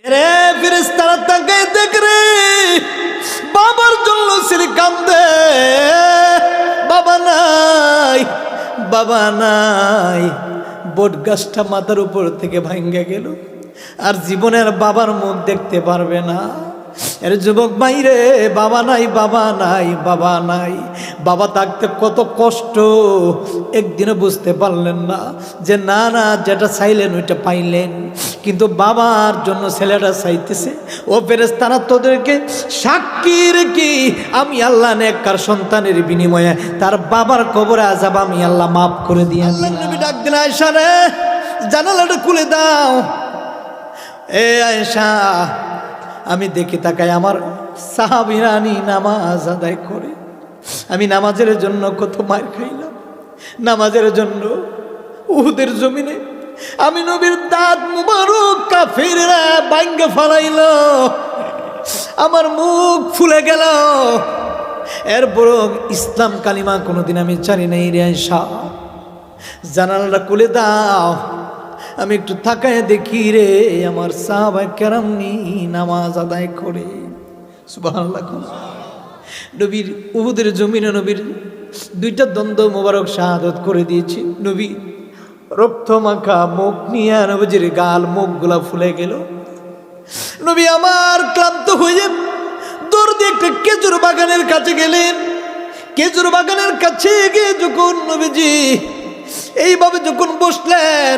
রে ফেরেশতারা তাকায় দেখ রে, বাবার জন্য ছেলে কান্দে, বাবা নাই, বাবা নাই। বট গাছটা মাথার উপর থেকে ভাঙ্গা গেল, আর জীবনের বাবার মুখ দেখতে পারবে না। এর যুবক ভাইরে, বাবা নাই, বাবা নাই, বাবা নাই। বাবা থাকতে কত কষ্ট একদিনও বুঝতে পারলেন না, যে না না যেটা চাইলেন ওইটা পাইলেন, কিন্তু বাবার জন্য ছেলেটা চাইতেছে। ও ফেরেশতারা তোদেরকে সাক্ষী রেখে আমি আল্লাহ নেককার সন্তানের বিনিময়ে তার বাবার কবরে আযাব আমি আল্লাহ মাফ করে দিয়ে। আল্লাহ নবী ডাক দিন, আয়েশা রে জানালাটা খুলে দাও। এ আয়েশা, আমি দেখি তাকাই আমার সাহাবীরানি নামাজ আদায় করে। আমি নামাজের জন্য কত মার খাইলাম, নামাজের জন্য উহুদের জমিনে আমি নবীর দাঁত মুবারক কাফিররা ভাঙ্গে ফেলাইল, আমার মুখ ফুলে গেল। এরপর ইসলাম কালিমা কোনোদিন আমি জানি নাই রে আয়েশা, জানালাটা খুলে দাও। আমি একটু তাকায় দেখি রে আমার সাহাবায়ে কেরাম নামাজ আদায় করে। সুবহানাল্লাহ। নবীর উহুদের জমিনে নবীর দুইটা দ্বন্দ্ব মোবারক শাহাদত করে দিয়েছে। নবী রক্ত মাখা মুখ নিয়ে নবীজির গাল মুখগুলা ফুলে গেল। নবী আমার ক্লান্ত হয়ে দৌড় দিয়ে একটা খেজুর বাগানের কাছে গেলেন। খেজুর বাগানের কাছে গিয়ে যখন নবীজি এইভাবে যখন বসলেন,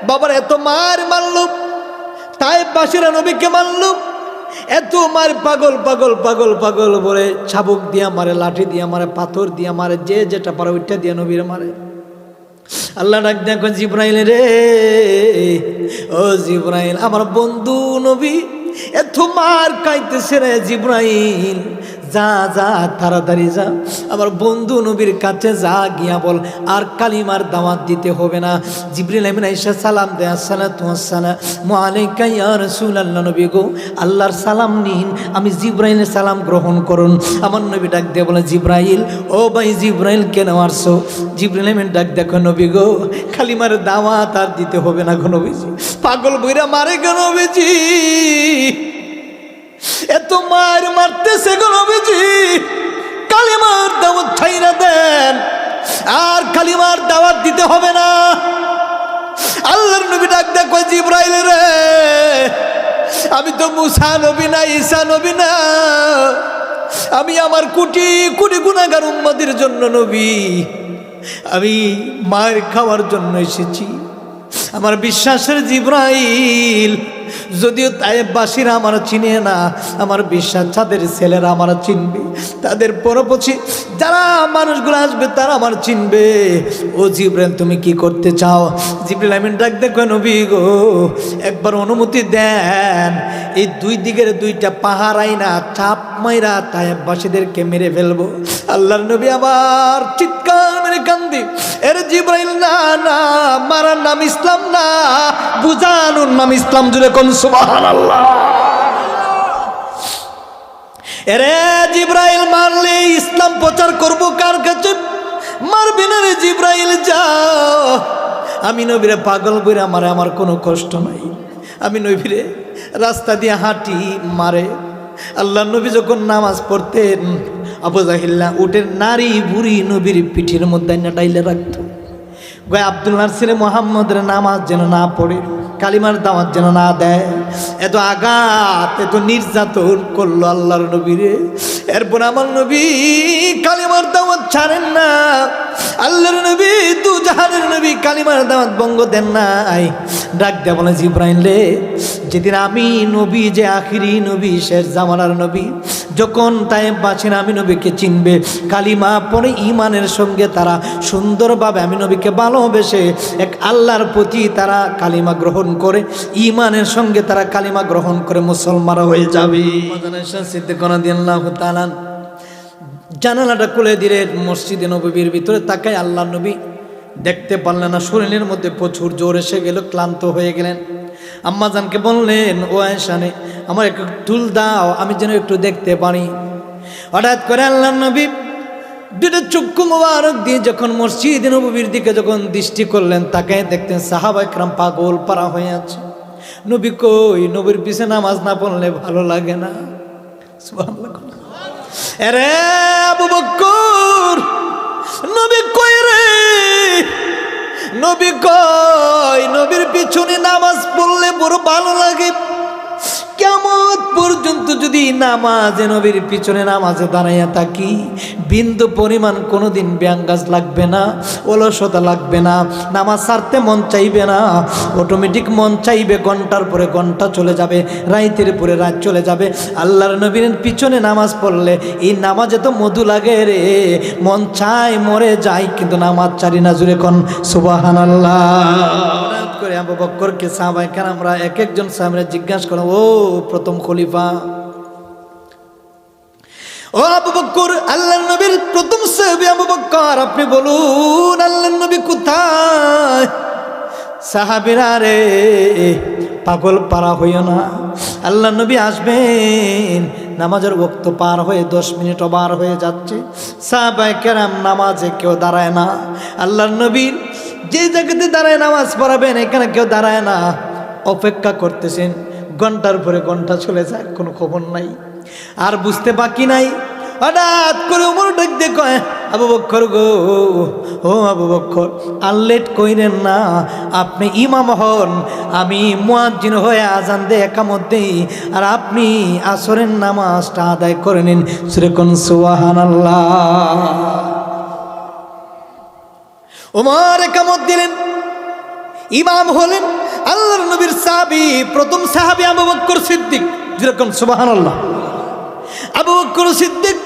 বাবার এত মার মারল, তায়েফবাসীরা নবীকে মারল, এত মার, পাগল পাগল পাগল পাগল বলে চাবুক দিয়া মারে, লাঠি দিয়া মারে, পাথর দিয়া মারে, যে যেটা পারে ওইটা দিয়া নবীর মারে। আল্লাহ ডাক দেখো, জিব্রাইল রে, ও জিব্রাইল, আমার বন্ধু নবী এত মার খাইতেছে রে জিব্রাইল, যা যা তাড়াতাড়ি যা, আমার বন্ধু নবীর কাছে যা, গিয়া বল আর কালিমার দাওয়াত দিতে হবে না। জিবরিল আমিন আয়েশা সালাম দেয়, আসসালাতু ওয়াসসালামু আলাইকা ইয়া রাসূলুল্লাহ, নবী গো আল্লাহর সালাম নিন, আমি জিব্রাইলের সালাম গ্রহণ করুন। আমার নবী ডাক দিয়ে বলে, জিব্রাইল, ও ভাই জিব্রাইল কেন আসছো? জিবরিল আমিন ডাক দেখো, নবী গো কালিমার দাওয়াত আর দিতে হবে না গো নবীজি। পাগল বইরা মারে গো নবীজি, এত মার মারতেছে গো নবীজি, কালিমার দাওয়াত ছাইরা দেন, আর কালিমার দাওয়াত দিতে হবে না। আল্লাহর নবী ডাক দেখো, জিব্রাইল রে, আমি তো মুসা নবী না, ঈসা নবী না, আমি আমার কোটি কোটি গুনাহগার উম্মতের জন্য নবী, আমি মার খাওয়ার জন্য এসেছি। আমার বিশ্বাসের জিব্রাইল, যদিও তায়েফবাসীরা আমার চিনে না, আমার বিশ্বাস তাদের ছেলেরা আমার চিনবে, তাদের পরপছি যারা মানুষগুলো আসবে তারা আমার চিনবে। ও জিব্রাইল, তুমি কি করতে চাও? জিব্রাইল আমিন ডাক দেখো, নবী গো একবার অনুমতি দেন, এই দুই দিকের দুইটা পাহাড় আইনা চাপ মাইরা তায়েফবাসীদেরকে মেরে ফেলবো। আল্লাহর নবী আবার চিৎকার মেরে কান্দি, এর জিব্রাইল না না, মারার নাম ইসলাম না, বুঝানোর নাম ইসলাম। জুড়ে কোন সুবহানাল্লাহ। এরে জিব্রাইল মারলে ইসলাম প্রচার করব কার কাছে? মারবি না রে জিব্রাইল, যাও। আমি নবীরে পাগল বইরা মারে, আমার কোনো কষ্ট নাই। আমি নবীরে রাস্তা দিয়ে হাঁটি মারে। আল্লাহ নবী যখন নামাজ পড়তেন, আবু জাহিল্লা উটের নারী বুড়ি নবীর পিঠের মধ্যে ডাইলে রাখত। গয় আব্দুল্লাহর ছেলে মোহাম্মদের নামাজ যেন না পড়ে, কালিমার দাওয়াত যেন না দেয়। এত আঘাত, এত নির্যাতন করলো আল্লাহর নবীরে। এরপর আমার নবী কালিমার দাওয়াত ছাড়েন না। আল্লাহর নবী, দু জাহানের নবী, কালিমার দাওয়াত বঙ্গ দেন নাই। ডাক দেয়া বলে, জিব্রাইল রে, যেদিন আমি নবী, যে আখিরি নবী, শেষ জামানার নবী, যখন তায়েফবাসীরা আমি নবীকে চিনবে, কালিমা পড়ে ইমানের সঙ্গে তারা সুন্দরভাবে আমি নবীকে ভালোবেসে এক আল্লাহর প্রতি তারা কালিমা গ্রহণ করে, ইমানের সঙ্গে তারা কালিমা গ্রহণ করে মুসলমান হয়ে যাবে। জানালাটা খুলে দিলেন, মসজিদে নববীর ভিতরে তাকায় আল্লাহ নবী দেখতে পারলেন না, শরীরের মধ্যে প্রচুর জোর এসে গেল, ক্লান্ত হয়ে গেলেন। আম্মাজানকে বললেন, ও আয়েশা নে, আমার একটু টুল দাও, আমি যেন একটু দেখতে পারি। হঠাৎ করে আল্লাহ নবী দুটো চক্ষু মোবারক দিয়ে যখন মসজিদ নববীর দিকে যখন দৃষ্টি করলেন, তাকায় দেখতেন সাহাবা একরাম পাগল পারা হয়ে আছে। নবী কই? নবীর পিছে নামাজ না পড়লে ভালো লাগে না। সুবহানাল্লাহ। আরে আবু বকর, নবী কই রে? নবী কই? নবীর পিছনে নামাজ পড়লে বড় ভালো লাগে। কিয়ামত পর্যন্ত যদি নামাজে, নবীর পিছনে নামাজে দাঁড়াইয়া থাকি, বিন্দু পরিমাণ কোনোদিন ব্যাঙ্গাজ লাগবে না, অলসতা লাগবে না, নামাজ ছাড়তে মন চাইবে না। অটোমেটিক মন চাইবে, ঘন্টার পরে ঘন্টা চলে যাবে, রাইতের পরে রাত চলে যাবে। আল্লাহর নবীর পিছনে নামাজ পড়লে এই নামাজে তো মধু লাগে রে। মন চায় মরে যায়, কিন্তু নামাজ ছাড়ি না। জুড়ে কোন সুবহানাল্লাহ। করে আবু বকরকে সাহাবায়ে কেরামরা এক একজন সাহাবীরা জিজ্ঞাসা করেন, ও প্রথম খলিফা, ও আবু বকর, আল্লাহর নবীর প্রথম সাহাবী আবু বকর, আপনি বলুন আল্লাহর নবী কোথায়? সাহাবীরা রে পাগল পারা হইও না, আল্লাহর নবী আসবেন। নামাজের ওয়াক্ত পার হয়ে 10 মিনিট পার হয়ে যাচ্ছে। সাহাবায়ে কেরাম নামাজে কেউ দাঁড়ায় না। আল্লাহর নবীর যে জায়গাতে দাঁড়ায় নামাজ পড়াবেন, এখানে কেউ দাঁড়ায় না, অপেক্ষা করতেছেন। ঘন্টার পরে ঘন্টা চলে যায়, কোনো খবর নাই। আর বুঝতে বাকি নাই, হঠাৎ করে ওমর ডাক দিয়ে কয়, আবু বকর গো, ও আবু বকর, আর লেট কইরেন না, আপনি ইমাম হন, আমি মুয়াজ্জিন হয়ে আজান দিয়ে একামত দেই, আর আপনি আসরের নামাজটা আদায় করে নিন। সুরে কোন সুবহানাল্লাহ। ওমর একামত দিলেন, ইমাম হলেন। আল্লাহর নবীর সাহাবী, প্রথম সাহাবী আবু বকর সিদ্দিক। যেরকম সুবহানাল্লাহ। আবু বকর সিদ্দিক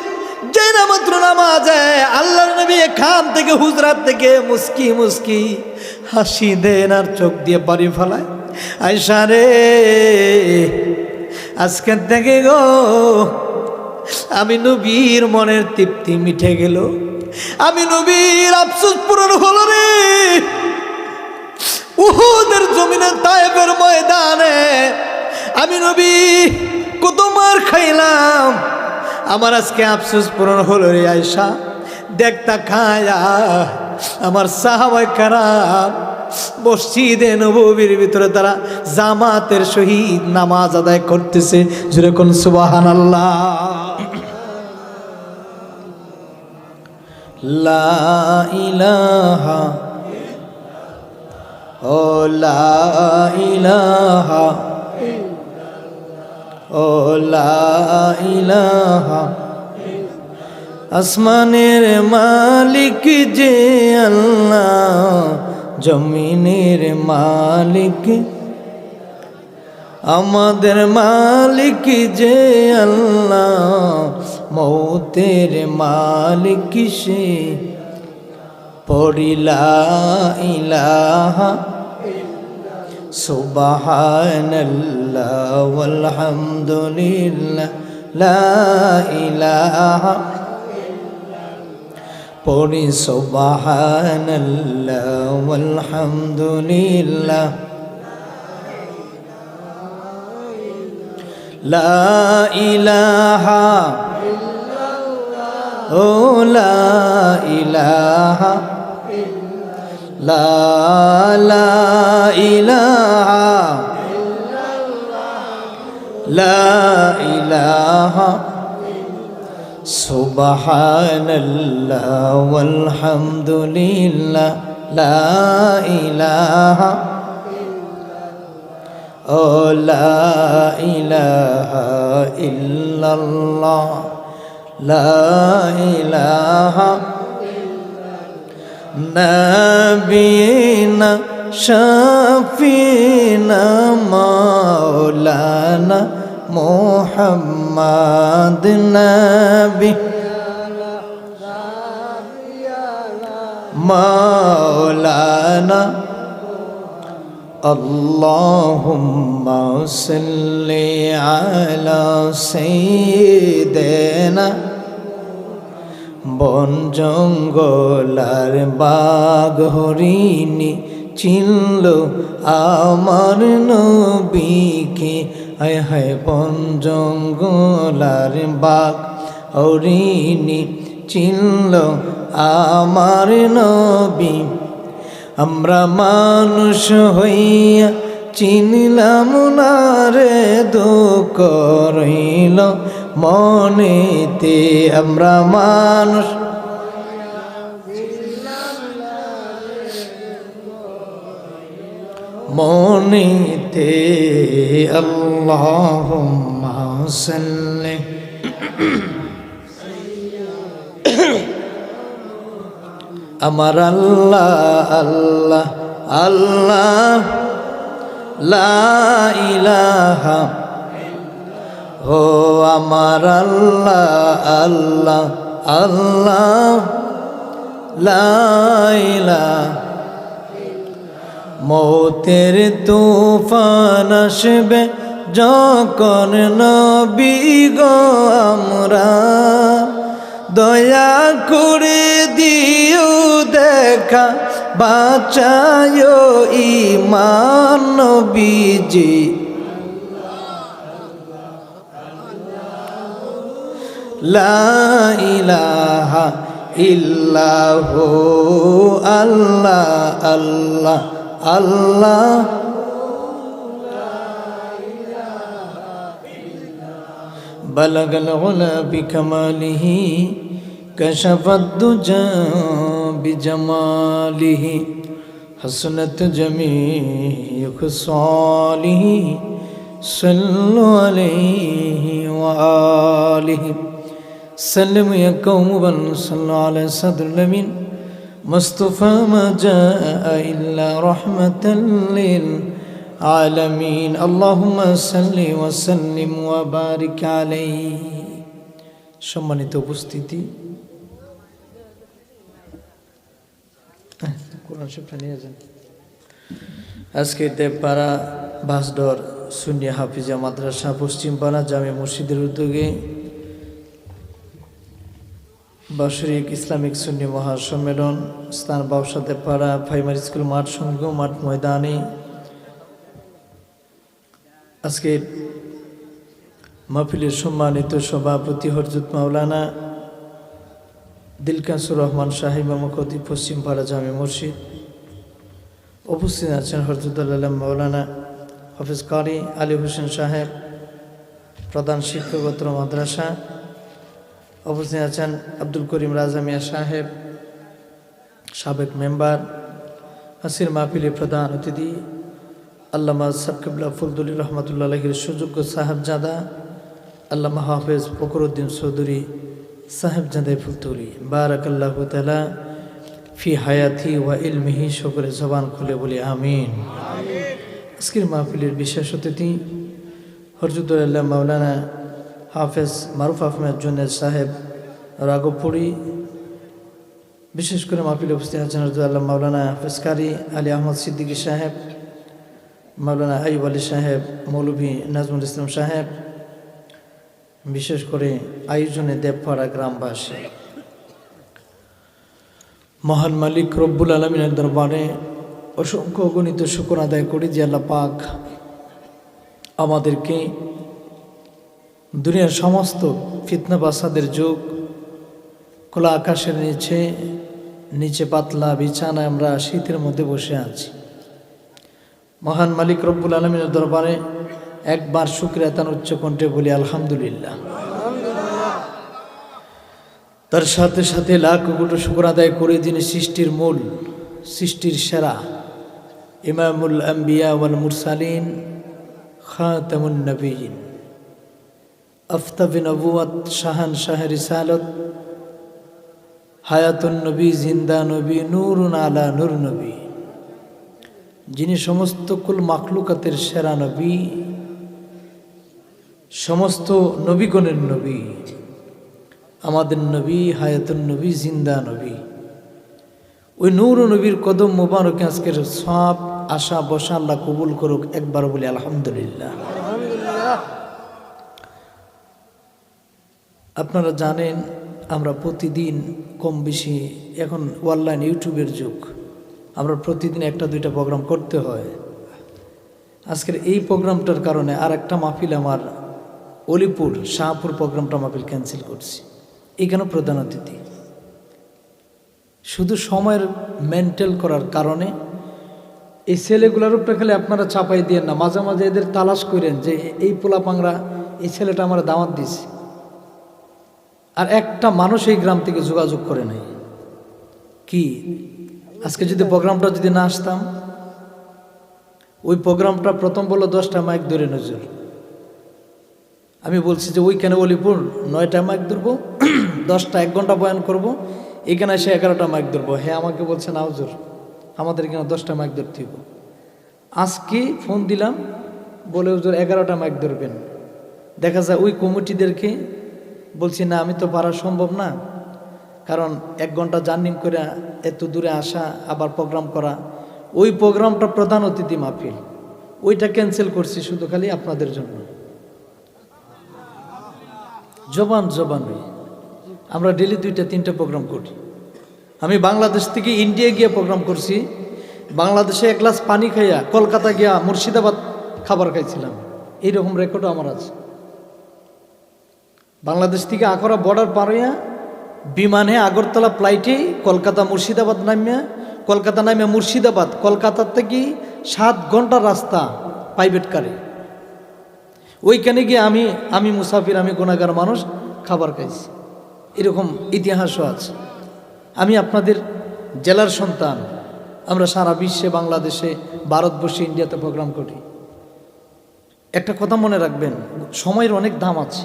যেই না মাত্র নামাজে, আল্লাহর নবী এখান থেকে হুজরাত থেকে মুস্কি মুস্কি হাসি দেন আর চোখ দিয়ে পানি ফেলায়। আয়েশা রে, আজকের থেকে গো আমি নবীর মনের তৃপ্তি মিটে গেল, আমি নবীর আফসোস পূরণ হলো রে। উহুদের জমিনে, তায়েফের ময়দানে আমি নবী কত মার খাইলাম, আমার আজকে আফসোস পূরণ হলো রে। আয়েশা দেখতা খায়া আমার সাহাবায়ে কেরাম মসজিদে নববীর ভিতরে তারা জামাতের সহিত নামাজ আদায় করতেছে। জোরে কোন সুবহানাল্লাহ। লা ইলাহা, ও লা ইলাহা, ও লা ইলাহা। আসমানের মালিক যে আল্লাহ, জমিনের মালিক, আমাদের মালিক যে আল্লাহ, মৌতের মালিক সে। পড়ি লা ইলাহা সুবহানাল্লাহ ওয়ালহামদুলিল্লাহ, লা ইলাহা। পড়ি সুবহানাল্লাহ ওয়ালহামদুলিল্লাহ, লা ইলাহা, ও লা ইলাহা, লা লা ইলাহা, লা ইলাহা। সুবহানাল্লাহ ওয়ালহামদুলিল্লাহ, লা ইলাহা, ও লা ইলাহা ইল্লাল্লাহ, লা ইলাহা। নবীনা শফিনা মাওলানা মুহাম্মদ, নবী মাওলানা। আল্লাহুম্মা সাল্লি আলা সাইয়্যিদিনা। বন জঙ্গলার বাঘ হরিণী চিনল আমার নবীকে। হায় হায়, বন জঙ্গলার বাঘ হরিণী চিনল আমার নবী। আমরা মানুষ হইয়া চিনিলাম না রে দুঃখ রইল মনেতে আমরা মানুষ মনেতে আল্লাহুম্মা সাল্লি আমার আল্লাহ আল্লাহ আল্লাহ লা ইলাহা ও আমার আল্লাহ আল্লাহ আল্লাহ লা ইলাহা মৌতের তুফান আসবে যখন নবী গো আমরা দয়া করে দিও দেখা বাঁচায় ঈমান নবীজি লা ইলাহা ইল্লাহু আল্লাহ আল্লাহ আল্লাহ বালাগাল উলা বিকামালিহি কশফাদ-দুজা বিজামালিহি হাসনাত জামিউ খিসালিহি সাল্লু আলাইহি ওয়া আলিহি সাল্লামু ইয়া কওমান সাল্লু আলা সাদরিল আমিন মুস্তাফা মা জাআ ইল্লা রাহমাতাল লিল আলামিন আল্লাহুম্মা সাল্লি ওয়া সাল্লিম ওয়া বারিক আলাইহি। সম্মানিত উপস্থিতি, কোরআন শরীফটা নিয়ে যান। আজকে দেবপাড়া ভাসডর সুন্নি হাফিজা মাদ্রাসা পশ্চিমপাড়া জামে মসজিদের উদ্যোগে বাৎসরিক ইসলামিক সুন্নি মহাসম্মেলন স্থান বাউসাতে পাড়া প্রাইমারি স্কুল মাঠ সংঘ মাঠ ময়দানে আজকে মাহফিলের সম্মানিত সভাপতি হযরত মাওলানা দিলকাসুর রহমান সাহেব ইমাম খতিব পশ্চিমপাড়া জামে মসজিদ, উপস্থিত আছেন হযরত আল্লাহ মাওলানা হাফিজ কারি আলী হোসেন সাহেব প্রধান শিক্ষকত্র মাদ্রাসা, উপস্থিত আছেন আব্দুল করিম রাজা মিয়া সাহেব সাবেক মেম্বার, আসির মাহফিলের প্রধান অতিথি আল্লামা সাবকিবলা ফুলদুলি রহমতুল্লাহ আলাইহির সুযোগ্য সাহেবজাদা আল্লামা হাফেজ ফখরুদ্দিন চৌধুরী সাহেবজাদা ফুলদুলি বারাকাল্লাহু তাআলা ফি হায়াতি ওয়া ইলমিহি। সকলে জবান খুলে বলি আমিন। আজকের মাহফিলের বিশেষ অতিথি হযরত আল্লাহ মাওলানা হাফেজ মারুফ আহমেদ জুনেদ সাহেব রাগবপুরি। বিশেষ করে মাহফিলে উপস্থিত আছেন হযরত আল্লাহ মাওলানা হাফেজ কারি আলী আহমদ সিদ্দিকী সাহেব, মাওলানা আইয়ুব আলী সাহেব, মৌলভী নাজমুল ইসলাম সাহেব, বিশেষ করে আয়োজনে দেবপাড়া গ্রামবাসী। মহান মালিক রব্বুল আলামিনের দরবারে অসংখ্য অগণিত শুকর আদায় করি যে আল্লাহ পাক আমাদেরকে দুনিয়ার সমস্ত ফিতনা বাসাদের যুগ, খোলা আকাশের নিচে পাতলা বিছানায় আমরা শীতের মধ্যে বসে আছি। মহান মালিক রব্বুল আলামিনের দরবারে একবার শুকরিয়া তান উচ্চ কণ্ঠে বলি আলহামদুলিল্লাহ। তার সাথে সাথে লাখ কোটি শুকর আদায় করে যিনি সৃষ্টির মূল, সৃষ্টির সেরা, ইমামুল আম্বিয়া ওয়াল মুরসালিন, খাতামুন নবিয়্যিন, আফতাবে নবুয়ত, শাহান শাহ রিসালত, হায়াতুন নবী, জিন্দা নবী, নূরুন আলা নূর নবী, যিনি সমস্ত কুল মাখলুকাতের সেরা নবী, সমস্ত নবীগণের নবী, আমাদের নবী, হায়াতুন নবী, জিন্দা নবী। ওই নূর নবীর কদম মুবারকে আজকের সব আশা বসা আল্লাহ কবুল করুক। একবার বলি আলহামদুলিল্লাহ। আপনারা জানেন আমরা প্রতিদিন কম বেশি, এখন অনলাইন ইউটিউবের যুগ, আমরা প্রতিদিন একটা দুইটা প্রোগ্রাম করতে হয়। আজকের এই প্রোগ্রামটার কারণে আর একটা মাহফিল আমার অলিপুর শাহপুর প্রোগ্রামটা মাহফিল ক্যান্সেল করছি। এখানে প্রধান অতিথি শুধু সময়ের মেনটেন করার কারণে এই ছেলেগুলোর উপরে খালি আপনারা চাপাই দিয়েন না, মাঝে মাঝে এদের তালাশ করেন যে এই পোলা পাংরা এই ছেলেটা আমার দাওয়াত দিছে, আর একটা মানুষ এই গ্রাম থেকে যোগাযোগ করে নাই। কি আজকে যদি প্রোগ্রামটা যদি না আসতাম, ওই প্রোগ্রামটা প্রথম বললো 10টা মাইক ধরে নজর, আমি বলছি যে ওইখানে অলিপুর 9টা মাইক ধরবো, 10টা 1 ঘন্টা বয়ান করব, এখানে এসে 11টা মাইক ধরবো। হ্যাঁ আমাকে বলছে না হুজুর আমাদের এখানে 10টা মাইক ধরতে হইব। আজকে ফোন দিলাম, বলে হুজুর 11টা মাইক ধরবেন। দেখা যায় ওই কমিটিদেরকে বলছি না আমি তো পারা সম্ভব না, কারণ 1 ঘন্টা জার্নি করে এত দূরে আসা, আবার প্রোগ্রাম করা, ওই প্রোগ্রামটা প্রধান অতিথি মাহফিল, ওইটা ক্যান্সেল করছি শুধু খালি আপনাদের জন্য। জবান আমরা ডেলি 2টা-3টা প্রোগ্রাম করি। আমি বাংলাদেশ থেকে ইন্ডিয়া গিয়ে প্রোগ্রাম করছি, বাংলাদেশে 1 গ্লাস পানি খাইয়া কলকাতা গিয়া মুর্শিদাবাদ খাবার খাইছিলাম, এইরকম রেকর্ডও আমার আছে। বাংলাদেশ থেকে আখড়া বর্ডার পার হইয়া বিমানে আগরতলা ফ্লাইটে কলকাতা মুর্শিদাবাদ নামিয়া, কলকাতা নামিয়া মুর্শিদাবাদ, কলকাতার থেকে 7 ঘন্টার রাস্তা প্রাইভেট কারে, ওইখানে গিয়ে আমি মুসাফির, আমি গুনাহগার মানুষ খাবার খাইছি, এরকম ইতিহাসও আছে। আমি আপনাদের জেলার সন্তান, আমরা সারা বিশ্বে, বাংলাদেশে, ভারতবর্ষে, ইন্ডিয়াতে প্রোগ্রাম করি। একটা কথা মনে রাখবেন, সময়ের অনেক দাম আছে।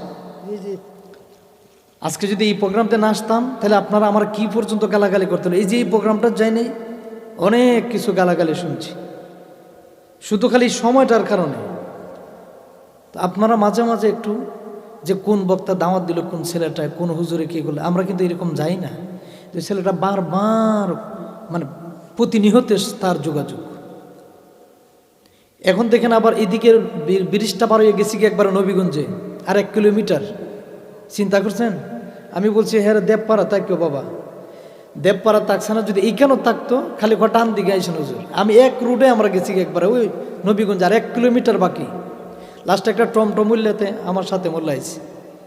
আজকে যদি এই প্রোগ্রামতে না আসতাম তাহলে আপনারা আমার কি পর্যন্ত গালাগালি করতেন। এই যে এই প্রোগ্রামটা যাই নাই, অনেক কিছু গালাগালি শুনছি শুধু খালি সময়টার কারণে। আপনারা মাঝে মাঝে একটু যে কোন বক্তা দাওয়াত দিল, কোন ছেলেটা, কোন হুজুরে কি করলে, আমরা কিন্তু এরকম যাই না। যে ছেলেটা বারবার মানে প্রতিনিয়ত তার যোগাযোগ। এখন দেখেন আবার এদিকের ব্রিজটা পার হয়ে গেছি কি একবার নবীগঞ্জে, আর 1 কিলোমিটার, চিন্তা করছেন? আমি বলছি হ্যাঁ দেবপাড়া তাকিও বাবা, দেবপাড়া তাকছে না, যদি এইখানেও থাকতো খালি টান দিকে আইসেন হুজুর। আমি 1 রুটে আমরা গেছি একবারে ওই নবীগঞ্জ, আর 1 কিলোমিটার বাকি। লাস্টে একটা টমটম মূল্যাতে আমার সাথে মোল্লাইছি,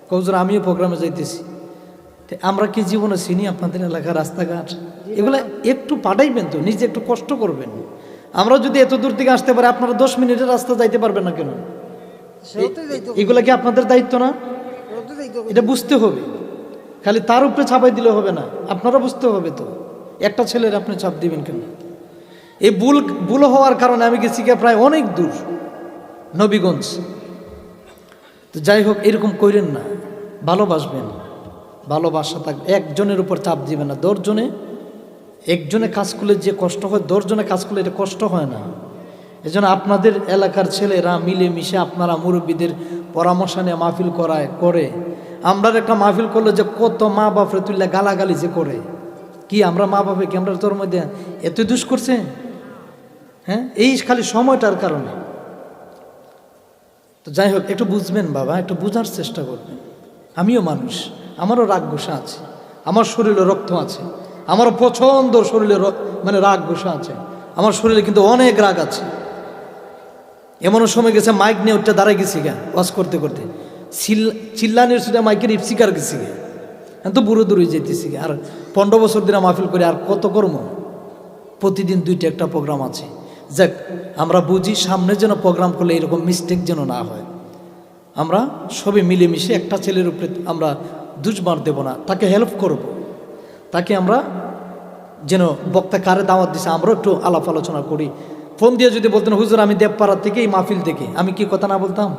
হুজুর আমিও প্রোগ্রামে যাইতেছি। আমরা কি জীবনে চিনি আপনাদের এলাকার রাস্তাঘাট? এগুলো একটু পাঠাইবেন তো, নিজে একটু কষ্ট করবেন। আমরা যদি এত দূর থেকে আসতে পারি, আপনারা 10 মিনিটের রাস্তা যাইতে পারবেন না কেন? এগুলা কি আপনাদের দায়িত্ব না? এটা বুঝতে হবে, খালি তার উপরে চাপাই দিলে হবে না, আপনারা বুঝতে হবে তো। একটা ছেলের আপনি চাপ দিবেন কেন? এই ভুল হওয়ার কারণে আমি গেছি গিয়ে প্রায় অনেক দূর, নবীগঞ্জ। তো যাই হোক, এরকম করেন না, ভালোবাসবেন, ভালোবাসা থাকবে, একজনের উপর চাপ দিবেন না। 10 জনে, একজনে কাজ করলে যে কষ্ট হয়, 10 জনে কাজ করলে এটা কষ্ট হয় না। এজন্য আপনাদের এলাকার ছেলেরা মিলেমিশে আপনারা মুরব্বীদের পরামর্শ নিয়ে মাহফিল করে। আমরা একটা মাহফিল করলে যে কত মা বাপরে তুললে গালাগালি যে করে, কি আমরা মা বাপে কি আমরা তোর মধ্যে এত দুষ করছে? হ্যাঁ, এই খালি সময়টার কারণে। তো যাই হোক, একটু বুঝবেন বাবা, একটু বোঝার চেষ্টা করবেন। আমিও মানুষ, আমারও রাগ গোসা আছে, আমার শরীরে রক্ত আছে, আমারও প্রচণ্ড শরীরে মানে রাগ গোসা আছে, আমার শরীরে কিন্তু অনেক রাগ আছে। এমনও সময় গেছে মাইক নিয়ে ওটা দাঁড়ায় গেছি গা, ওয়াজ করতে করতে চিল্লানের শুধু মাইকের ইপসিকার গেছি গে, তো বুড়ো দূরে যেতেছি গে। আর 15 বছর দিনে মাহফিল করে আর কত কর্ম, প্রতিদিন 2টা একটা প্রোগ্রাম আছে। যাক, আমরা বুঝি সামনে যেন প্রোগ্রাম করলে এরকম মিস্টেক যেন না হয়। আমরা সবে মিলেমিশে একটা ছেলের উপরে আমরা দুষ্মার দেব না, তাকে হেল্প করব, তাকে আমরা যেন বক্তা কারে দাওয়াত দিছে আমরাও একটু আলাপ আলোচনা করি। ফোন দিয়ে যদি বলতেন হুজুর আমি দেবপাড়া থেকে, এই মাহফিল থেকে, আমি কি কথা না বলতাম?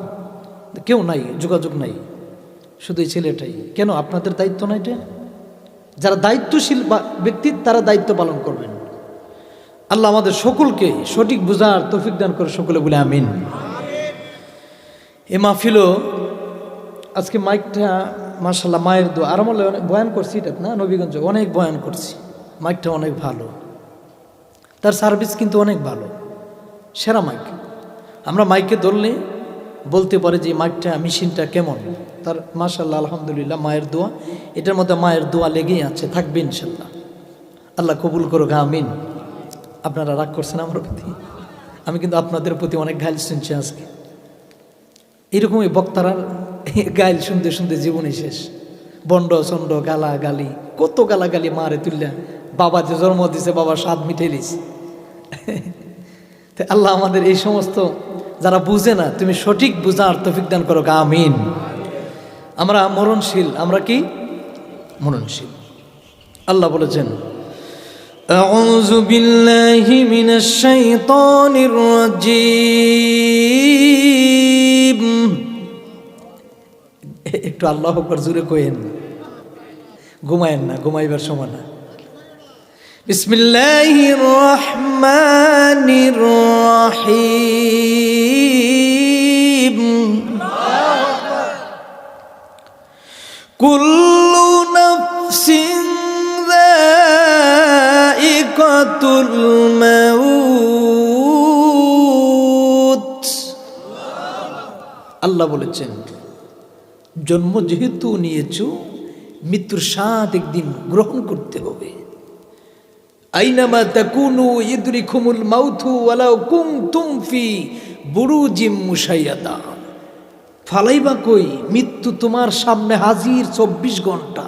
কেউ নাই, যোগাযোগ নাই, শুধু এই ছেলেটাই। কেন? আপনাদের দায়িত্ব না এটা? যারা দায়িত্বশীল ব্যক্তি তারা দায়িত্ব পালন করবেন। আল্লাহ আমাদের সকলকে সঠিক বুঝার তৌফিক দান করে, সকলে বলে আমিন। এ মাহফিলও আজকে মাইকটা মাশাআল্লাহ মায়ের দোয়া, আর আমলে অনেক বয়ান করছি এটা না, নবীগঞ্জ অনেক বয়ান করছি, মাইকটা অনেক ভালো, তার সার্ভিস কিন্তু অনেক ভালো, সেরা মাইক। আমরা মাইকে ধরলে বলতে পারে যে মাইকটা মেশিনটা কেমন, তার মাশাআল্লাহ আলহামদুলিল্লাহ মায়ের দোয়া, এটার মধ্যে মায়ের দোয়া লেগেই আছে, থাকবে ইনশাল্লাহ। আল্লাহ কবুল করুক, আমিন। আপনারা রাগ করছেন আমার প্রতি? আমি কিন্তু আপনাদের প্রতি অনেক গাইল শুনছি আজকে। এরকমই বক্তারা গাইল শুনতে শুনতে জীবনই শেষ, বন্ড চন্ড গালা গালি, কত গালাগালি মারে তুললা। বাবা যে জন্ম দিছে, বাবা স্বাদ মিঠে দিছে। আল্লাহ আমাদের এই সমস্ত যারা বুঝে না তুমি সঠিক বুঝার তৌফিক দান করো, আমিন। আমরা মরণশীল, আমরা কি মরণশীল। আল্লাহ বলেছেন আউযু বিল্লাহি মিনাশ শাইতানির রাজীম। একটু আল্লাহু আকবার জোরে কইেন, ঘুমায়েন না, ঘুমাইবার সময় না। বিসমিল্লাহির রহমানির রহিম। কুল্লু নাফসিন যায়িকাতুল মাউত। আল্লাহ বলেছেন জন্ম যেহেতু নিয়েছো, মৃত্যুর স্বাদ একদিন গ্রহণ করতে হবে। আইনামা তাকুনু ইদরিকুমুল মাউতু ওয়ালাউ কুনতুম ফি বুরুজিম মুশাইয়াদা। ফালাইবা কই, মৃত্যু তোমার সামনে হাজির 24 ঘন্টা।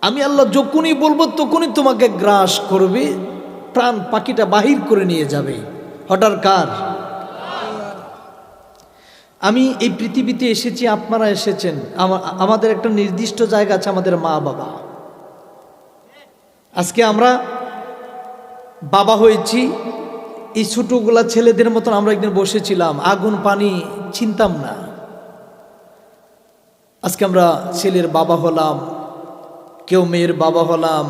আমি আল্লাহ যখনই বলবো তখনই তোমাকে গ্রাস করবে, প্রাণ পাখিটা বাহির করে নিয়ে যাবে। হঠাৎ কার? আমি এই পৃথিবীতে এসেছি, আপনারা এসেছেন। আমাদের একটা নির্দিষ্ট জায়গা আছে, আমাদের মা বাবা। আজকে আমরা বাবা হয়েছি, এই ছোটগুলা ছেলেদের মতন আমরা একদিন বসেছিলাম, আগুন পানি চিনতাম না। আজকে আমরা ছেলের বাবা হলাম, কেউ মেয়ের বাবা হলাম।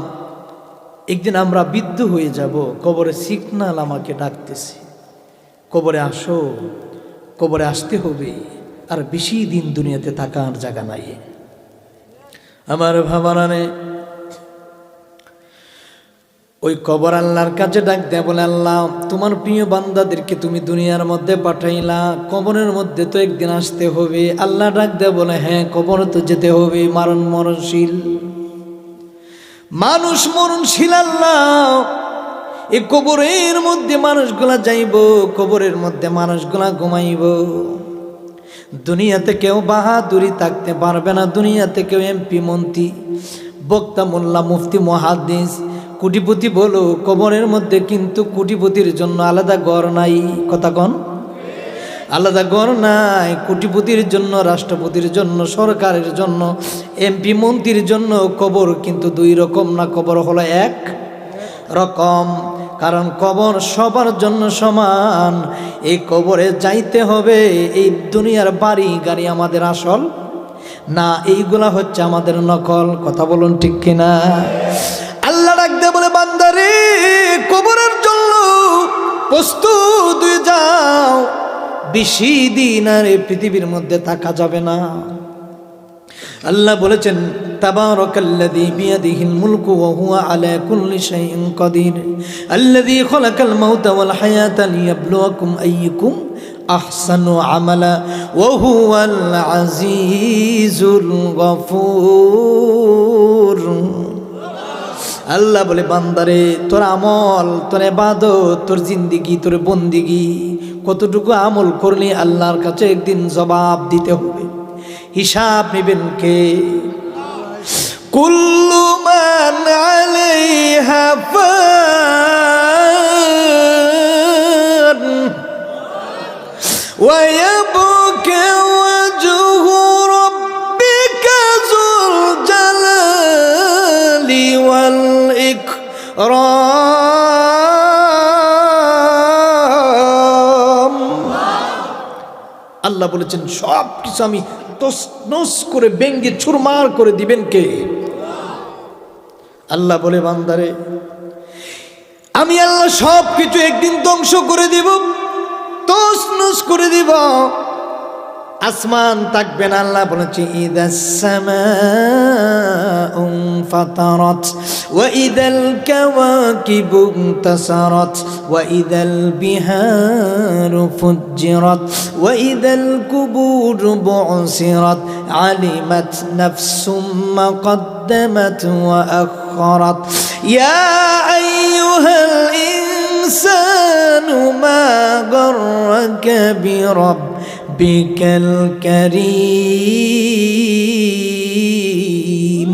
একদিন আমরা বৃদ্ধ হয়ে যাব, কবরে সিগনাল আমাকে ডাকতেছে, কবরে আসো, কবরে আসতে হবে। আর বেশি দিন দুনিয়াতে থাকার জায়গা নাই। আমার ভাবানানে ওই কবর আল্লাহর কাছে ডাক দেয়, বলে আল্লাহ তোমার প্রিয় বান্দাদেরকে তুমি দুনিয়ার মধ্যে পাঠাইলা, কবরের মধ্যে তো একদিন আসতে হবে। আল্লাহ ডাক দেয়, বলে হ্যাঁ কবর তো যেতে হবে, মরণশীল মানুষ, মরণশীল আল্লাহ। এই কবরের মধ্যে মানুষগুলা যাইব, কবরের মধ্যে মানুষগুলা ঘুমাইব। দুনিয়াতে কেউ বাহাদুরি থাকতে পারবে না, দুনিয়াতে কেউ এমপি মন্ত্রী বক্তা মোল্লা মুফতি মুহাদ্দিস কোটিপতি বলো, কবরের মধ্যে কিন্তু কোটিপতির জন্য আলাদা ঘর নাই। কথা কন, আলাদা ঘর নাই। কোটিপতির জন্য, রাষ্ট্রপতির জন্য, সরকারের জন্য, এমপি মন্ত্রীর জন্য কবর কিন্তু দুই রকম না, কবর হলো এক রকম। কারণ কবর সবার জন্য সমান। এই কবরে যাইতে হবে। এই দুনিয়ার বাড়ি গাড়ি আমাদের আসল না, এইগুলা হচ্ছে আমাদের নকল। কথা বলুন ঠিক কিনা? আল্লাহ ডাকতে বলে বান্দারে কবরের জন্য প্রস্তুত হয়ে যাও, বেশি দিন আর এই পৃথিবীর মধ্যে থাকা যাবে না। আল্লাহ বলেছেন তাবারাকাল্লাযী বিয়াদিহিল মুলকু ওয়া হুয়া আলা কুল্লি শাইইন কাদির আল্লাযী খালাকাল মাউতা ওয়াল হায়াতা লিয়াবলুয়াকুম আইয়ুকুম আহসানু আমালা ওয়া হুয়াল আজিজুল গফুর। আল্লাহ বলে বান্দারে তোর আমল, তোর ইবাদত, তোর জিন্দেগি, তোর বন্দেগি কতটুকু আমল করলি আল্লাহর কাছে একদিন জবাব দিতে হবে, হিসাব নেবেন কে? কুল্লু মান আলাইহা ফান ওয়া ইয়াবকা ওয়াজহু রাব্বিকা যুল জালালি ওয়াল ইকরাম। আল্লাহ বলেছেন সব কিছু আমি তছনছ করে ভেঙে চুরমার করে দিবেন কে? আল্লাহ বলে বান্দারে আমি আল্লাহ সব কিছু একদিন ধ্বংস করে দিব, তছনছ করে দিব। আসমান থাকবে না। আল্লাহ বলেছে ইদাস সামাউ ফাতারাত ওয়া ইদাল কাওয়াকিবু ইনতাসারাত ওয়া ইদাল বিহারু ফুজ্জিরাত ওয়া ইদাল কুবুরু বু'সিরাত আলিমাত নাফসুম মা قدمت وأخرت يا أيها الإنسان ما غرك بربك الكريم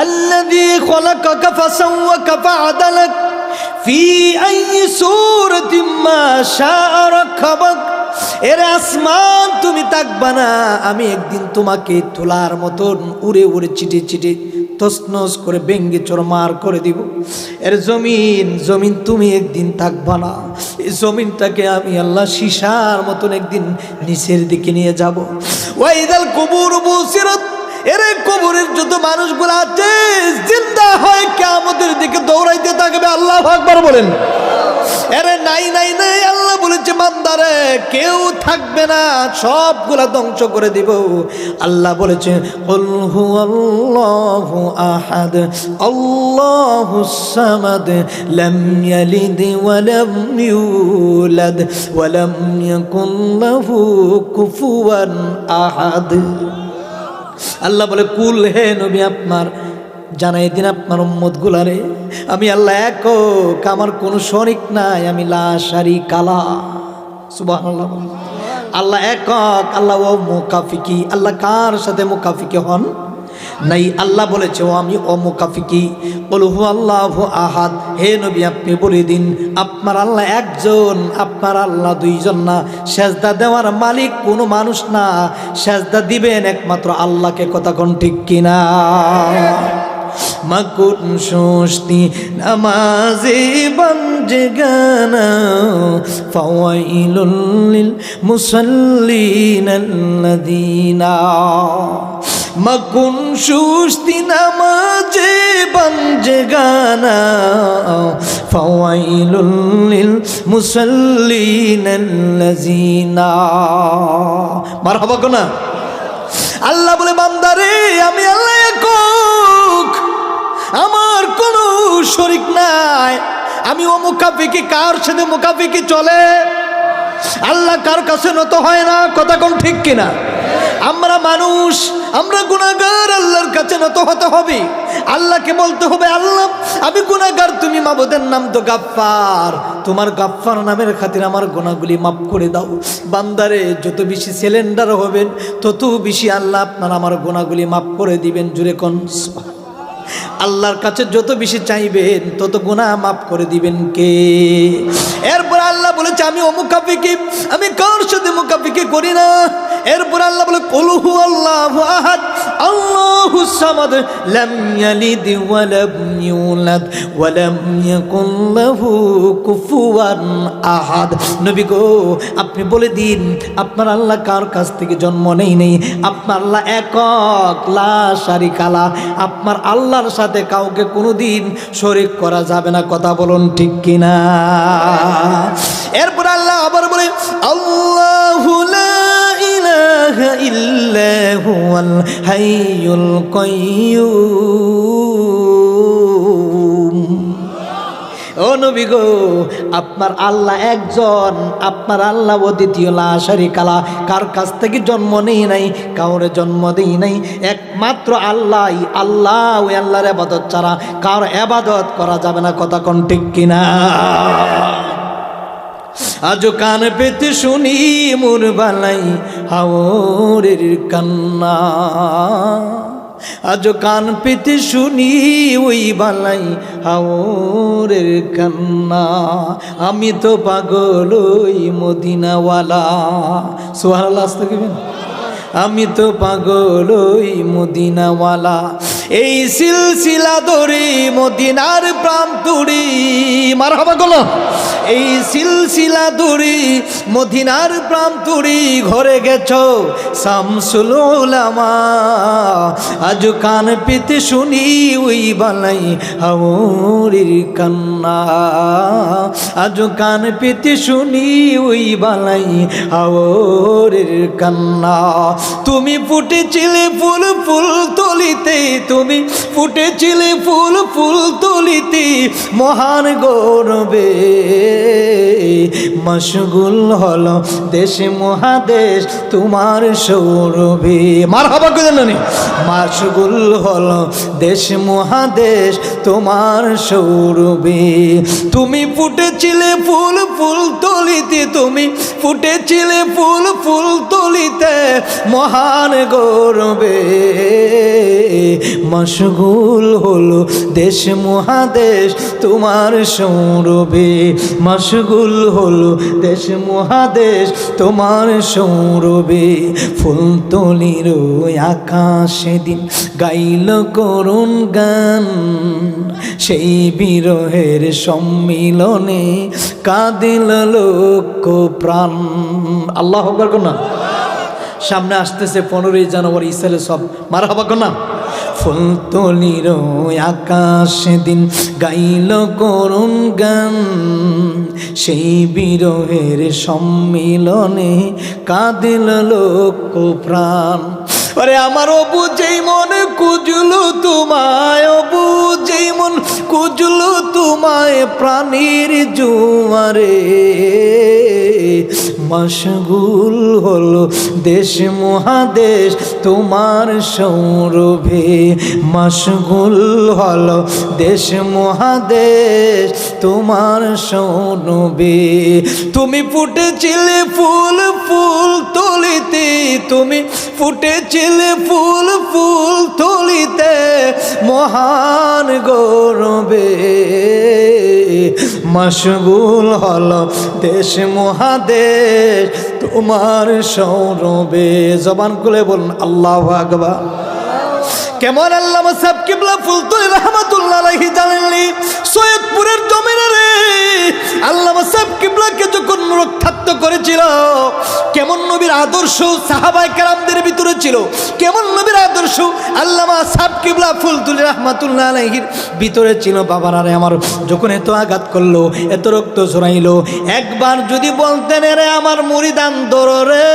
الذي خلقك فسوك فعدلك ফি আইয়ি সূরাতিম মা শাআ রাকাবাক। এরে আসমান তুমি তাকবা না, আমি একদিন তোমাকে তোলার মতন উড়ে উড়ে চিটে চিটে তছনছ করে ভেঙ্গে চুরমার করে দিব। এর জমিন জমিন তুমি একদিন থাকবা না, এই জমিনটাকে আমি আল্লাহ সীসার মতন একদিন নিচের দিকে নিয়ে যাব। ওয়াইদাল কুবুর বুসিরাত, এরে কবরের যত মানুষগুলো আছে জিন্দা হয় কিয়ামতের দিকে দৌড়াইতে থাকবে। আল্লাহু আকবার বলেন। এরে নাই নাই নাই, আল্লাহ বলেছে বান্দারে কেউ থাকবে না, সবগুলা ধ্বংস করে দিব। আল্লাহ বলেছে কুল হুয়াল্লাহু আহাদ আল্লাহুস সামাদ লাম ইয়ালিদ ওয়া লাম ইউলাদ ওয়া লাম ইয়াকুল লাহু কুফুয়ান আহাদ। আল্লাহ বলে কুল, হে নবী আপনার জানাই দিন আপনার উম্মত গুলারে আমি আল্লাহ একক, আমার কোনো শরিক নাই, আমি লা শারিকা লা। সুবহানাল্লাহ। আল্লাহ একক, আল্লাহ ও মুকাফিকি। আল্লাহ কার সাথে মুকাফিকি হন নাই? আল্লাহ বলেছে ও আমি অমুকাফিকি। কুল হুয়াল্লাহু আহাদ, হে নবী আপনি বলে দিন আপনার আল্লাহ একজন, আপনার আল্লাহ দুইজন না। সেজদা দেওয়ার মালিক কোনো মানুষ না, সেজদা দিবেন একমাত্র আল্লাহকে। কথা কোন ঠিক কিনা? মাকুন সুস্তি নামাজে বানজগানা ফাওয়াইলুল লিল মুসাল্লিন আল্লাযিনা। মাকুন সুস্তি নামাজে বানজগানা ফাওয়াইলুল লিল মুসাল্লিন আল্লাযিনা। মারহাবা কোনা। আল্লাহ বলে বান্দারে আমি আল্লাহ একক, আমার কোনো শরিক নাই, আমি ও মুকাফিকি। কার সাথে মুকাফিকি চলে? আল্লাহ কার কাছে নত হয় না। কথা কোন ঠিক কিনা? আমরা মানুষ, আমরা গুনাহগার, আল্লাহর কাছে নত হতে হবে। আল্লাহকে বলতে হবে আল্লাহ আমি গুনাহগার, তুমি মাবুদের নাম তো গাফফার, তোমার গাফফার নামের খাতির আমার গুনাহগুলি মাফ করে দাও। বান্দারে যত বেশি সিলিন্ডার হবেন তত বেশি আল্লাহ আপনার আমার গুনাহগুলি মাফ করে দিবেন। জুড়ে কোন আল্লাহর কাছে যত বেশি চাইবেন তত গুনাহ মাফ করে দিবেন কে? এরপর আল্লাহ বলেছে আমি অমুকাফিকি, আমি কার সাথে মুকাফিকি করি না। এরপর আল্লাহ বলে কুল হুয়াল্লাহু আহাদ আল্লাহুস সামাদ লাম ইয়ালিদ ওয়া লাম ইউলাদ ওয়া লাম ইয়াকুল লাহু কুফুয়ান আহাদ। নবী গো আপনি বলে দিন আপনার আল্লাহ কার কাছ থেকে জন্ম নেই, আপনার আল্লাহ একক, লা শারিকা লা। আপনার আল্লাহর সাথে কাউকে কোনোদিন শরীক করা যাবে না। কথা বলুন ঠিক কিনা? এরপর আল্লাহ আবার বলে আল্লাহু লা ইলাহা ইল্লা হুয়াল হাইয়ুল কাইয়্যুম। ও নবী গো আপনার আল্লাহ একজন, আপনার আল্লাহ অদ্বিতীয়, লা শারিকা লা। কার কাছ থেকে জন্ম নেই নাই, কাউরে জন্ম দেই নাই, একমাত্র আল্লাহই আল্লাহ। ওই আল্লাহর ইবাদত ছাড়া কার ইবাদত করা যাবে না। কথা কোন ঠিক কিনা? আজও কান পেতে শুনি মোর বালাই হাওরের কান্না, আজও কান পেতে শুনি ওই বালাই হাওরের কান্না। আমি তো পাগল ওই মদিনাওয়ালা। সুবহানাল্লাহ। আস্তাগফিরুল্লাহ। আমি তো পাগল ওই মদিনাওয়ালা। এই সিলসিলা ধরে মদিনার প্রাণ তুড়ি। মারহাবা বলো। এই সিলসিলা ধরে মদিনার প্রাণ তুড়ি ঘরে গেছো শামসুল উলামা। আজ কান পেতে শুনি ওই বালাই হাওরের কান্না, আজ কান পেতে শুনি ওই বালাই হাওরের কান্না। তুমি ফুটেছিলে ফুল ফুল তলিতে, তুমি ফুটেছিলে ফুল ফুল তলিতে, মহান গৌরবে মশগুল হলো দেশ মহাদেশ তোমার সৌরভে। মারহাবা করে জানি। মশগুল হলো দেশ মহাদেশ তোমার সৌরভে। তুমি ফুটেছিলে ফুল ফুল তলিতে, তুমি ফুটেছিলে ফুল ফুল তলিতে, মহান গৌরবে মশগুল হলো দেশ মহাদেশ তোমার সৌরভে, মশগুল হলো দেশ মহাদেশ তোমার সৌরভে। ফুলতলির আকাশে দিন গাইল করুণ গান, সেই বিরহের সম্মিলনে কাঁদিল লক্ষ প্রাণ। আল্লাহু আকবার না। সামনে আসতেছে 15ই জানুয়ারি, ইসরায়েল সব মারহাবা না। ফুলতলির আকাশে দিন গাইল করুণ গান, সেই বিরহের সম্মিলনে কাঁদিল লক্ষ প্রাণ। আরে আমার অবু যেই মনে কুজলো তোমায়, অবু যেই মন কুজলো তোমায় প্রাণীর জুয়ারে, মশগুল হলো দেশ মহাদেশ তোমার সৌরভে, মশগুল হলো দেশ মহাদেশ তোমার সৌরভে। তুমি ফুটেছিলে ফুল ফুল তলিতে, তুমি ফুটেছিলে ফুল ফুল তলিতে মহান গৌরবে, মশগুল হলো দেশ মহাদেশ তোমার সৌরভে। জবান খুলে বলুন আল্লাহু আকবার। কেমন আল্লামা সাহেব কিবলা ফুলতলি রহমাতুল্লাহ আলাইহি জানেননি? সৈয়দপুরের জমিনে রে আল্লামা সাহেব কিবলাকে যখন রক্ষাত্ম করেছিল, কেমন নবীর আদর্শ সাহাবায়ে কেরামদের ভিতরে ছিল, কেমন নবীর আদর্শ আল্লামা সাহেব কিবলা ফুলতলি রহমাতুল্লাহ আলাইহির ভিতরে ছিল। বাবারা রে আমার, যখন এত আঘাত করলো, এত রক্ত ঝরাইলো, একবার যদি বলতেন রে আমার মুরিদান ধরো রে,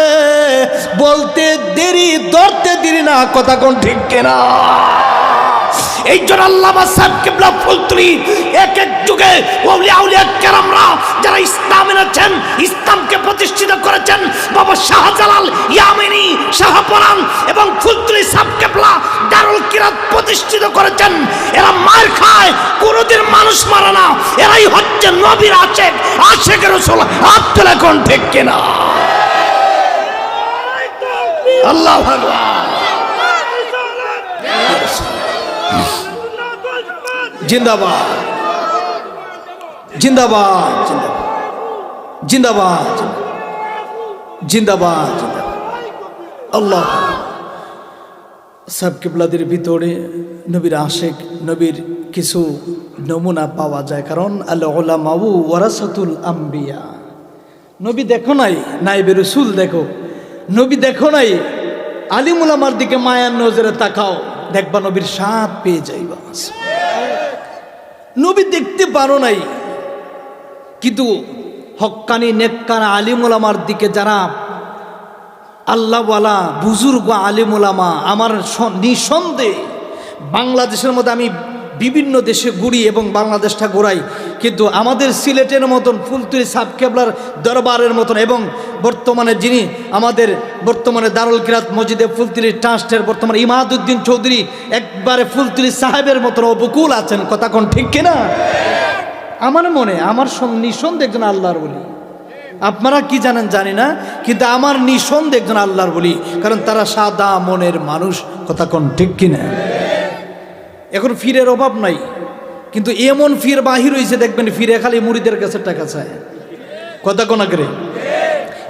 বলতে দেরি ধরতে দেরি না, কথা কোন ঠিক কিনা? এই জন্য আল্লামা সাহেব কিবলা ফুলতলি এক এক যুগে আউলিয়া আউলিয়া কেরামরা যারা ইসলাম এনেছেন, ইসলামকে প্রতিষ্ঠিত করেছেন, বাবা শাহজালাল, ইয়ামিনী, শাহপরান এবং ফুলতলি সাহেব কিবলা দারুল কিরাত প্রতিষ্ঠিত করেছেন। এরা মার খায়, কোনদিন মানুষ মারে না। এরাই হচ্ছে নবীর আশেক, আশেক রাসূল। আব্দুল কোন ঠিক কিনা? আল্লাহু আকবার। জিন্দাবাদ জিন্দাবাদ জিন্দাবাদ জিন্দাবাদ। আল্লাহ সাহেব কিবলাদের ভিতরে নবীর আশেক, নবীর কিছু নমুনা পাওয়া যায়। কারণ আল উলামাউ ওয়ারাসাতুল আম্বিয়া। নবী দেখো নাই, নাইবে রাসূল দেখো। নবী দেখো নাই, আলিম উলামার দিকে মায়ার নজরে তাকাও, দেখবা নবীর স্বাদ পেয়ে যাইবা। নবী দেখতে পারো নাই, কিন্তু হক্কানি নেককার আলিম উলামার দিকে যারা আল্লাহওয়ালা বুজুর্গ আলিম উলামা, আমার নিঃসন্দেহে বাংলাদেশের মধ্যে আমি বিভিন্ন দেশে ঘুরি এবং বাংলাদেশটা ঘোরাই, কিন্তু আমাদের সিলেটের মতন ফুলতলি সাহেব কিবলার দরবারের মতন, এবং বর্তমানে যিনি আমাদের বর্তমানে দারুল কিরাত মসজিদে ফুলতলি ট্রাস্টের বর্তমানে ইমাদউদ্দিন চৌধুরী, একবারে ফুলতলি সাহেবের মতন অবকুল আছেন, কথা কোন ঠিক কিনা? আমার মনে, আমার নিঃসন্দেহে একজন আল্লাহর বলি। আপনারা কি জানেন জানি না, কিন্তু আমার নিঃসন্দেহে একজন আল্লাহর বলি, কারণ তারা সাদা মনের মানুষ, কথা কোন ঠিক কিনা? এখন ফিরের অভাব নাই, কিন্তু এমন ফির বাহির হয়েছে দেখবেন, ফিরে খালি মুরিদের কাছে টাকা চায়, কথা কোনা করে।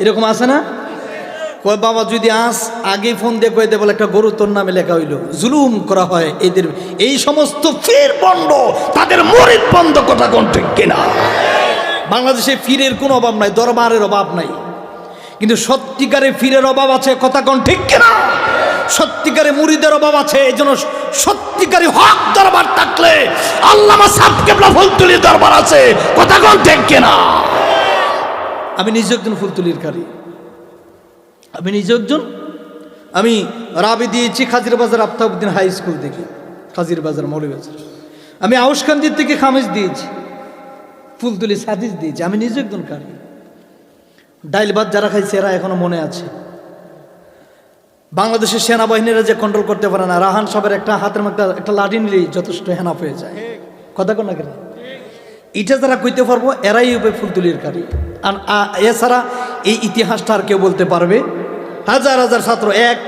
এরকম আছে না? কয় বাবা যদি আগে ফোন দিয়ে কয়ে দেয় বলে একটা গরু তোর নামে লেখা হইল, জুলুম করা হয় এদের, এই সমস্ত ফির বন্ধ, তাদের মুরিদ বন্ধ, কথা কোন ঠিক কিনা? বাংলাদেশে ফিরের কোনো অভাব নাই, দরবারের অভাব নাই, কিন্তু সত্যিকারে ফিরের অভাব আছে, কথা কোন ঠিক কিনা? সত্যিকারে মুরিদের অভাব আছে। এই জন্য সত্যিকারে হক দরবার থাকলে আল্লামা সাহেব কিবলা ফুলতলির দরবার আছে, কথা কোন ঠিক কিনা? আমি নিজে একজন ফুলতলির কারি, আমি নিজে একজন। আমি রাবি দিয়েছি খাজির বাজার আফতাবউদ্দিন হাই স্কুল থেকে, খাজির বাজার মৌলভীবাজার। আমি আউশকান্দির থেকে খামেজ দিয়েছি, ফুলতলি সাদিস দিয়েছি। আমি নিজে একজন কারি। ডাইল ভাত যারা খাইছে এরা এখনো মনে আছে। বাংলাদেশের সেনাবাহিনীরা যে কন্ট্রোল করতে পারে না, রাহান সাহেবের একটা হাতের মধ্যে একটা লাঠি নিলেই যথেষ্ট হেনাফ হয়ে যায়, কথা কোন না কেন? এটা যারা কইতে পারবো এরাই হবে ফুলতলির কারি। আর এছাড়া এই ইতিহাসটা আর কেউ বলতে পারবে? হাজার হাজার ছাত্র, এক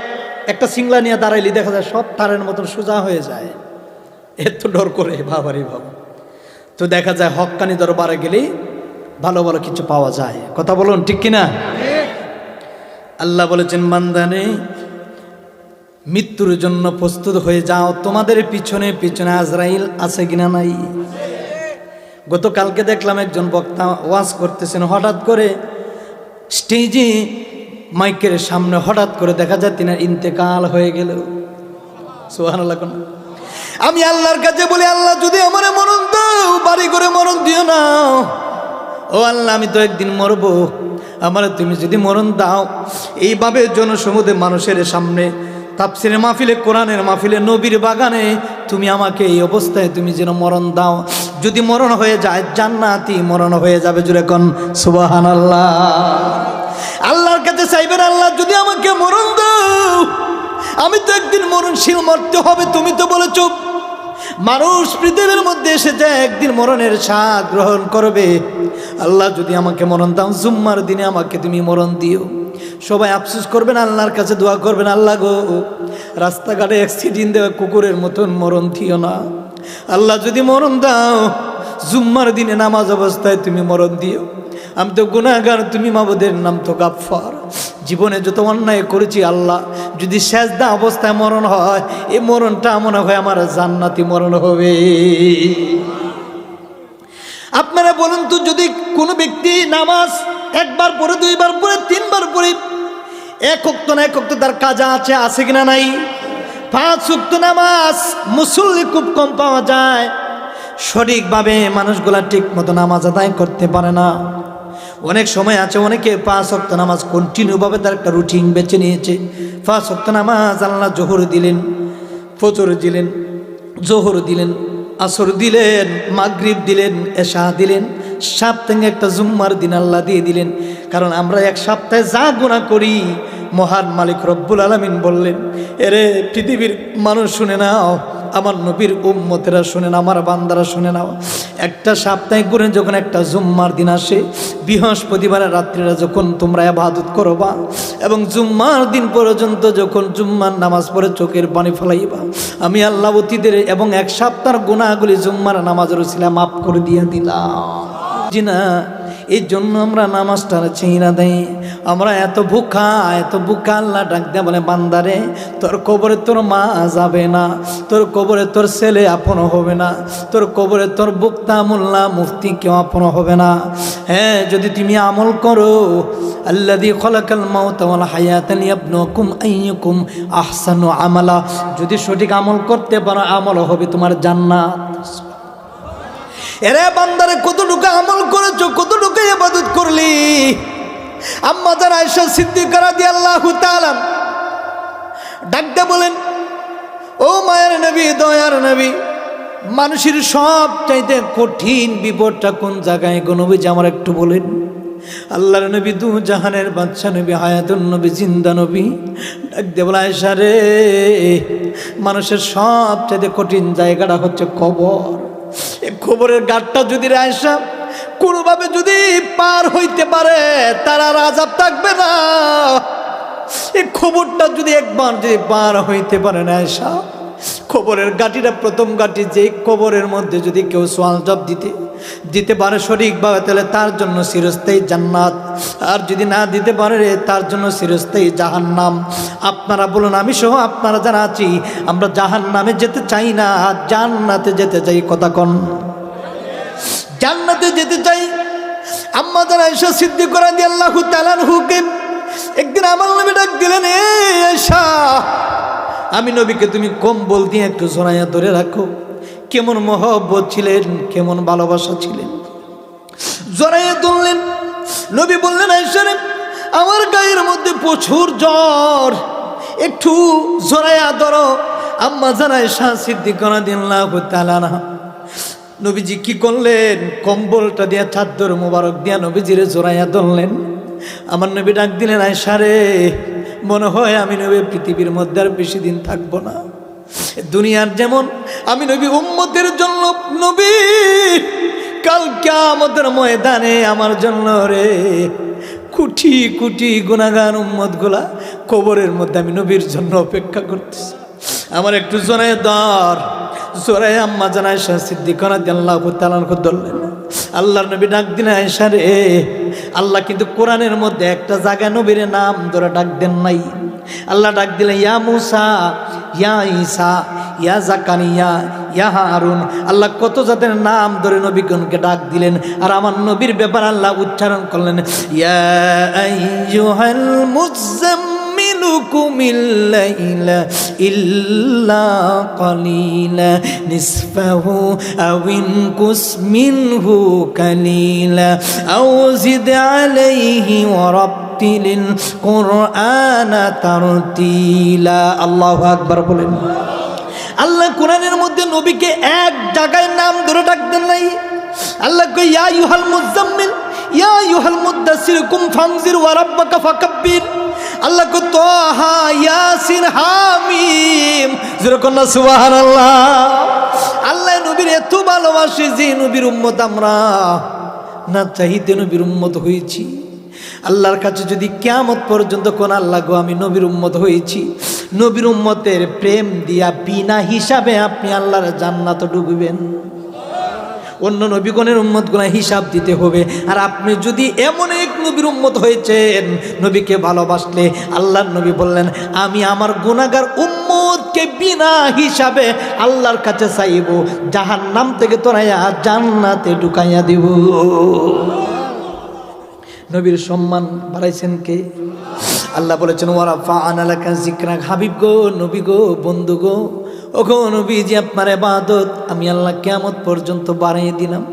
একটা সিংলা নিয়ে দাঁড়াইলি দেখা যায় সব তারের মতন সোজা হয়ে যায়, এত ডর করে বাবারে বাবা। তো দেখা যায় হক্কানি দরবারে গেলেই ভালো ভালো কিছু পাওয়া যায়, কথা বলুন ঠিক কিনা? আল্লাহ বলেছেন বান্দানে মৃত্যুর জন্য প্রস্তুত হয়ে যাও, তোমাদের পিছনে পিছনে আজরাইল আছে কিনা নাই। গতকালকে দেখলাম একজন বক্তা ওয়াজ করতেছেন, হঠাৎ করে স্টেজে মাইকের সামনে হঠাৎ করে দেখা যায় তিনার ইন্তেকাল হয়ে গেল। সুবহানাল্লাহ। আমি আল্লাহর কাছে বলি, আল্লাহ যদি আমারে মরণ দাও, বাড়ি করে মরণ দিও না। ও আল্লাহ, আমি তো একদিন মরবো, আমারে তুমি যদি মরণ দাও, এইভাবে জনসমুদ্রে মানুষের সামনে তাফসিরের মাহফিলে, কোরআনের মাহফিলে, নবীর বাগানে তুমি আমাকে এই অবস্থায় তুমি যেন মরণ দাও। যদি মরণ হয়ে যায় জান্নাতি মরণ হয়ে যাবে, জুড়ে কোন সুবহানাল্লাহ। আল্লাহর কাছে চাইবেন, আল্লাহ যদি আমাকে মরণ দাও, আমি তো একদিন মরণশীল, মরতে হবে। তুমি তো বলেছো মানুষ পৃথিবীর মধ্যে এসে যায় একদিন মরণের স্বাদ গ্রহণ করবে। আল্লাহ যদি আমাকে মরণ দাও, জুম্মার দিনে আমাকে তুমি মরণ দিও। সবাই আফসোস করবেন, আল্লাহর কাছে দোয়া করবেন, আল্লাহ গো রাস্তাঘাটে অ্যাক্সিডেন্ট দেওয়া কুকুরের মতন মরণ দিও না। আল্লাহ যদি মরণ দাও, জুম্মার দিনে নামাজ অবস্থায় তুমি মরণ দিও। আমি তো গুনাহগার, তুমি মাবুদের নাম তো গাফফার। জীবনে যত অন্যায় করেছি আল্লাহ, যদি সেজদা অবস্থায় মরণ হয়, এই মরণটা মনে হয় আমার জান্নাতি মরণ হবে। আপনারা বলুন তো, যদি কোনো ব্যক্তি নামাজ একবার পড়ে, দুইবার পড়ে, তিনবার পড়ে, এক ওয়াক্ত না এক ওয়াক্ত তার কাজা আছে কিনা নাই? 5 ওয়াক্ত নামাজ মুসল্লি খুব কম পাওয়া যায়। সঠিকভাবে মানুষগুলা ঠিক মতো নামাজ আদায় করতে পারে না। অনেক সময় আছে অনেকে 5 ওয়াক্ত নামাজ কন্টিনিউভাবে তার একটা রুটিন বেছে নিয়েছে। 5 ওয়াক্ত নামাজ আল্লাহ জোহর দিলেন, ফজর দিলেন, জোহর দিলেন, আসর দিলেন, মাগরিব দিলেন, এশা দিলেন, সপ্তাহে একটা জুম্মার দিন আল্লাহ দিয়ে দিলেন। কারণ আমরা এক সপ্তাহে যা গুনাহ করি, মহান মালিক রব্বুল আলামিন বললেন, এরে পৃথিবীর মানুষ শুনে নাও, আমার নবীর উম্মতেরা শুনে নাও, আমার বান্দারা শুনে নাও, একটা সপ্তাহে ঘুরে যখন একটা জুম্মার দিন আসে, বৃহস্পতিবারের রাত্রিরা যখন তোমরা ইবাদত করবা এবং জুম্মার দিন পর্যন্ত যখন জুম্মার নামাজ পড়ে চোখের পানি ফেলাইবা, আমি আল্লাহ অতীতের এবং এক সপ্তাহের গুনাহগুলি জুম্মার নামাজের উসিলা মাফ করে দিয়ে দিলাম। জি না, এই জন্য আমরা নামাজটা চিনা দেই। আমরা এত ভুখা আল্লাহ ডাক দেয়া বলে, বান্দারে তোর কবরে তোর মা যাবে না, তোর কবরে তোর ছেলে আপন হবে না, তোর কবরে তোর বক্তা মোল্লা মুফতি কেউ আপন হবে না। হ্যাঁ, যদি তুমি আমল করো, আল্লাযী খালাকাল মাউতা ওয়াল হায়াতা লিয়াবলুয়াকুম আইয়ুকুম আহসানু আমালা, যদি সঠিক আমল করতে পারো, আমল হবে তোমার জান্নাত। এরে বান্দারে, কতটুকু আমল করেছো, কতটুকু ইবাদত করলি? আম্মা জান আয়েশা সিদ্দিকা রাদিয়াল্লাহু তাআলা ডাকতে বলেন, ও মায়ের নবী, দয়ার নবী, মানুষের সব চাইতে কঠিন বিপদটা কোন জায়গায় গো নবীজি, আমার একটু বলেন। আল্লাহর নবী, দু জাহানের বাদশা নবী, হায়াতুন নবী, জিন্দা নবী, ডাকতে বলে, আয়েশা রে, মানুষের সব চাইতে কঠিন জায়গাটা হচ্ছে কবর। এই খবরের গাঁটটা যদি আয়েশা কোনোভাবে যদি পার হইতে পারে, তার আর আযাব থাকবে না। এই খবরটা যদি একবার যদি পার হইতে পারে না আয়েশা, খবরের গাঁটিটা প্রথম গাঁটি, যে কবরের মধ্যে যদি কেউ সোয়াল জব দিতে পারে সঠিকভাবে, তাহলে তার জন্য চিরস্থায়ী জান্নাত, আর যদি না দিতে পারে তার জন্য চিরস্থায়ী জাহান্নাম। আপনারা বলুন, আমি সহ আপনারা যারা আছি, আমরা জাহান্নামে যেতে চাই না, জান্নাতে যেতে চাই। কথা কন, জান্নাতে যেতে চাই। আম্মা জান আয়েশা সিদ্দিকা রাদিয়াল্লাহু তাআলা আনহুকে একদিন আমার নবী ডাক দিলেন, এ আয়েশা, আমি নবীকে তুমি কম্বল দিয়ে একটু জড়াইয়া ধরে রাখো। কেমন মহব্বত ছিলেন, কেমন ভালোবাসা ছিলেন। জড়াইয়া ধরলেন। নবী বললেন, আয়েশা রে, আমার গায়ের মধ্যে প্রচুর জ্বর, একটু জড়াইয়া ধরো। আম্মা জান আয়েশা সিদ্দিকা রাদিয়াল্লাহু তাআলা আনহা নবীজি কি করলেন, কম্বলটা দিয়া, চাদর মোবারক দিয়া নবীজিরে জড়াইয়া ধরলেন। আমার নবী ডাক দিলেন, আয়েশা রে, মনে হয় আমি নবী পৃথিবীর মধ্যে আর বেশি দিন থাকবো না। দুনিয়ার যেমন আমি নবী উম্মতের জন্য, নবী কাল কিয়ামতের ময়দানে আমার জন্য রে কোটি কোটি গুনাহগার উম্মতগুলা কবরের মধ্যে আমি নবীর জন্য অপেক্ষা করতেছি। আমার একটু জোরে দর জোরে আম্মা জান আয়েশা সিদ্দিকা রাদিয়াল্লাহু তাআলা আনহা ধরলেন। আল্লাহর নবী ডাক দিন আয়েশা রে। আল্লাহ কিন্তু কোরআনের মধ্যে একটা জায়গায় নবীর নাম ধরে ডাক দেন নাই। আল্লাহ ডাক দিলেন ইয়া মুসা, ইয়া ঈসা, ইয়া জাকারিয়া, ইয়া হারুন। আল্লাহ কত জাতের নাম ধরে নবীগণকে ডাক দিলেন। আর আমার নবীর ব্যাপার আল্লাহ উচ্চারণ করলেন ইয়া আইয়ুহাল মুযাম্মিলু কুমিল লাইলা ইল্লা কালিলা নিসফাহু আও ইনকুস মিনহু কালিলা আও জিদ আলাইহি ওয়া রাত্তিলিল কুরআনা তারতিলা। আল্লাহু আকবার বলেন। আল্লাহ কোরআনের মধ্যে নবীকে এক জায়গায় নাম ধরে ডাকতেন নাই। আল্লাহ কই ইয়া আইয়ুহাল মুযাম্মিল, ইয়া আইয়ুহাল মুদ্দাসসির কুম ফানজির ওয়া রাব্বাকা ফাকাব্বির। আল্লাহ কই তাহা, ইয়াসিন, হামিম। যেরকম না সুবহানাল্লাহ। আল্লাহ নবীর এত ভালোবাসে যে নবীর উম্মত আমরা না চাইতে নবীর উম্মত হয়েছি। আল্লাহর কাছে যদি কিয়ামত পর্যন্ত কোন আল্লাহ গো আমি নবীর উম্মত হয়েছি, নবীর উম্মতের প্রেম দিয়া বিনা হিসাবে আপনি আল্লাহর জান্নাতে ঢুকবেন। অন্য নবীগণের উম্মতগুলো হিসাব দিতে হবে। আর আপনি যদি এমন এক নবীর উম্মত হয়েছেন, নবীকে ভালোবাসলে আল্লাহর নবী বললেন আমি আমার গুনাহগার উম্মতকে বিনা হিসাবে আল্লাহর কাছে চাইব, জাহান্নাম থেকে তোরাইয়া জান্নাতে ঢুকাইয়া দিব। নবীর সম্মান বাড়াইছেন কে? আল্লাহ বলেছেন ওয়ারা ফাআনা লাকা যিকরাক। হাবিব গো, নবী গো, বন্ধু গো, ওগো নবীজি আপনার ইবাদত আমি আল্লাহ কিয়ামত পর্যন্ত বাড়াইয়ে দিলাম।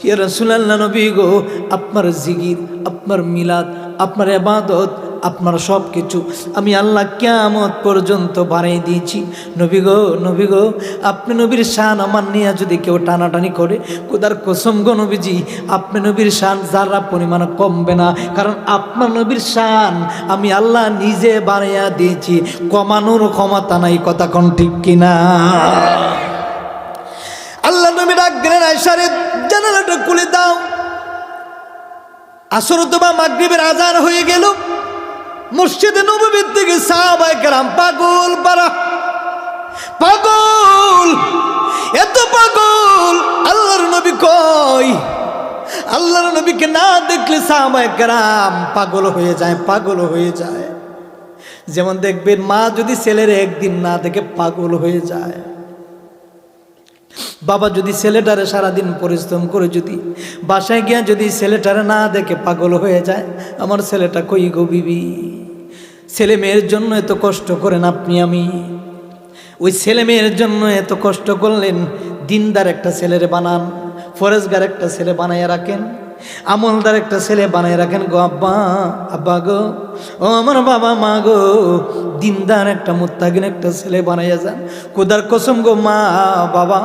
ইয়া রাসূলুল্লাহ নবী গো, আপনার জিকির, আপনার মিলাদ, আপনার ইবাদত, আপনার সব কিছু আমি আল্লাহ কিয়ামত পর্যন্ত বাড়াই দিয়েছি। নবী গো, নবী গো, আপনি নবীর শান আমার নিয়ে যদি কেউ টানাটানি করে, খোদার কসম গো নবীজি, আপনি নবীর শান যারা পরিমাণ কমবে না। কারণ আপনার নবীর শান আমি আল্লাহ নিজে বাড়াইয়া দিয়েছি, কমানোর ক্ষমতা নাই। কথা কোন ঠিক কিনা? আল্লাহ নবী ডাক দিলেন আয়েশা রে, জানালাটা খুলে দাও। আসর অথবা মাগরিবের আজান হয়ে গেল। মসজিদে নববীর থেকে সাহাবায়ে কেরাম পাগল পারা, পাগল, এত পাগল। আল্লাহর নবী কই? আল্লাহর নবীকে না দেখলে সাহাবায়ে কেরাম পাগল হয়ে যায়, পাগল হয়ে যায়। যেমন দেখবেন মা যদি ছেলের একদিন না দেখে পাগল হয়ে যায়, বাবা যদি ছেলেটারে সারাদিন পরিশ্রম করে যদি বাসায় গিয়া যদি ছেলেটারে না দেখে পাগল হয়ে যায়, আমার ছেলেটা কই গো বিবি? ছেলে মেয়ের জন্য এত কষ্ট করেন আপনি, আমি ওই ছেলে মেয়ের জন্য এত কষ্ট করলেন। দিনদার একটা ছেলের বানান, ফরেজগার একটা ছেলে বানাইয়া রাখেন, আমলদার একটা ছেলে বানাইয়া রাখেন গো আব্বা, আব্বা গো, ও আমার বাবা, মা গো, দিনদার একটা মুত্তাকিন একটা ছেলে বানাইয়া যান। খোদার কসম গো মা বাবা,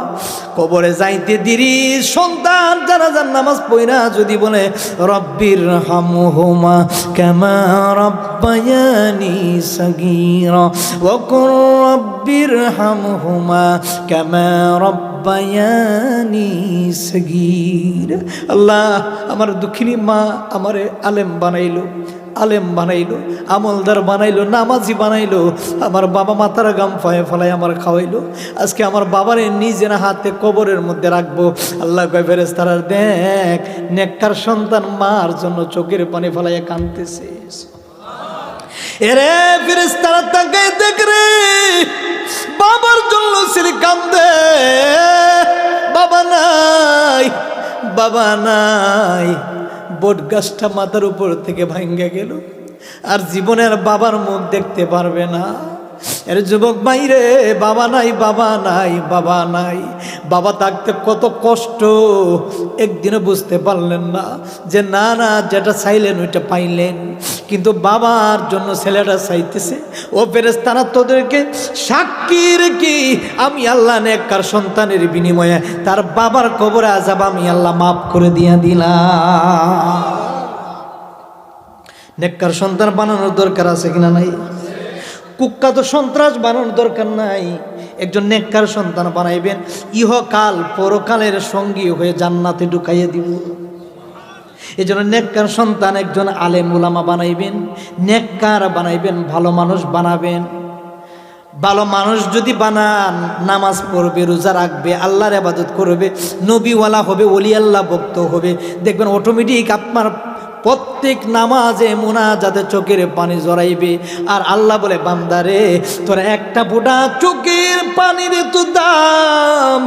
কবরে যাইতে দেরি সন্তান জানাজার নামাজ পড়া যদি বলে রব্বির হামহুমা কামা রব্বায়ানি সাগীরা ওয়া কুর রব্বির হামহুমা কামা রব্বায়ানি সাগীরা। আল্লাহ আমার দুঃখিনী মা আমারে আলেম বানাইলো, আলেম বানাইলো, আমলদার বানাইলো, নামাজি বানাইলো। আমার বাবা মাথার গাম ফায়ে ফলাই আমার খাওয়াইলো। আজকে আমার বাবারে নিজের হাতে কবরের মধ্যে রাখবো। আল্লাহ কয় ফেরেশতারা দেখ, নেককার সন্তান মার জন্য চোখের পানি ফলাইয়া কাঁদতেছে। এরে ফেরেশতারা তাকায় দেখ রে, বাবার জন্য ছেলে কান্দে, বাবা নাই, বাবা নাই। বট গাছটা মাথার উপর থেকে ভাঙ্গা গেল, আর জীবনের বাবার মুখ দেখতে পারবে না। এর যুবক বাইরে, বাবা নাই, বাবা নাই, বাবা নাই। বাবা থাকতে কত কষ্ট একদিনও বুঝতে পারলেন না যে না না যেটা চাইলেন ওইটা পাইলেন, কিন্তু বাবার জন্য ছেলেটা চাইতেছে। ও ফেরেশতারা তোদেরকে সাক্ষী রেখে আমি আল্লাহ নেককার সন্তানের বিনিময়ে তার বাবার কবরে আযাব আমি আল্লাহ মাফ করে দিয়া দিলাম। নেককার সন্তান বানানোর দরকার আছে কিনা নাই? কুখ্যাত সন্ত্রাস বানানোর দরকার নাই। একজন নেককার সন্তান বানাইবেন, ইহকাল পরকালের সঙ্গী হয়ে জান্নাতে ঢুকাইয়ে দিব। এই জন্য নেককার সন্তান একজন আলেম উলামা বানাইবেন, নেককার বানাইবেন, ভালো মানুষ বানাবেন। ভালো মানুষ যদি বানান, নামাজ পড়বে, রোজা রাখবে, আল্লাহর ইবাদত করবে, নবীওয়ালা হবে, ওলি আল্লাহ ভক্ত হবে, দেখবেন অটোমেটিক আপনার প্রত্যেক নামাজে মুনাজাতে চোখের পানি জড়াইবে। আর আল্লাহ বলে, বান্দারে তোর একটা ফোঁটা চোখের পানির তো দাম,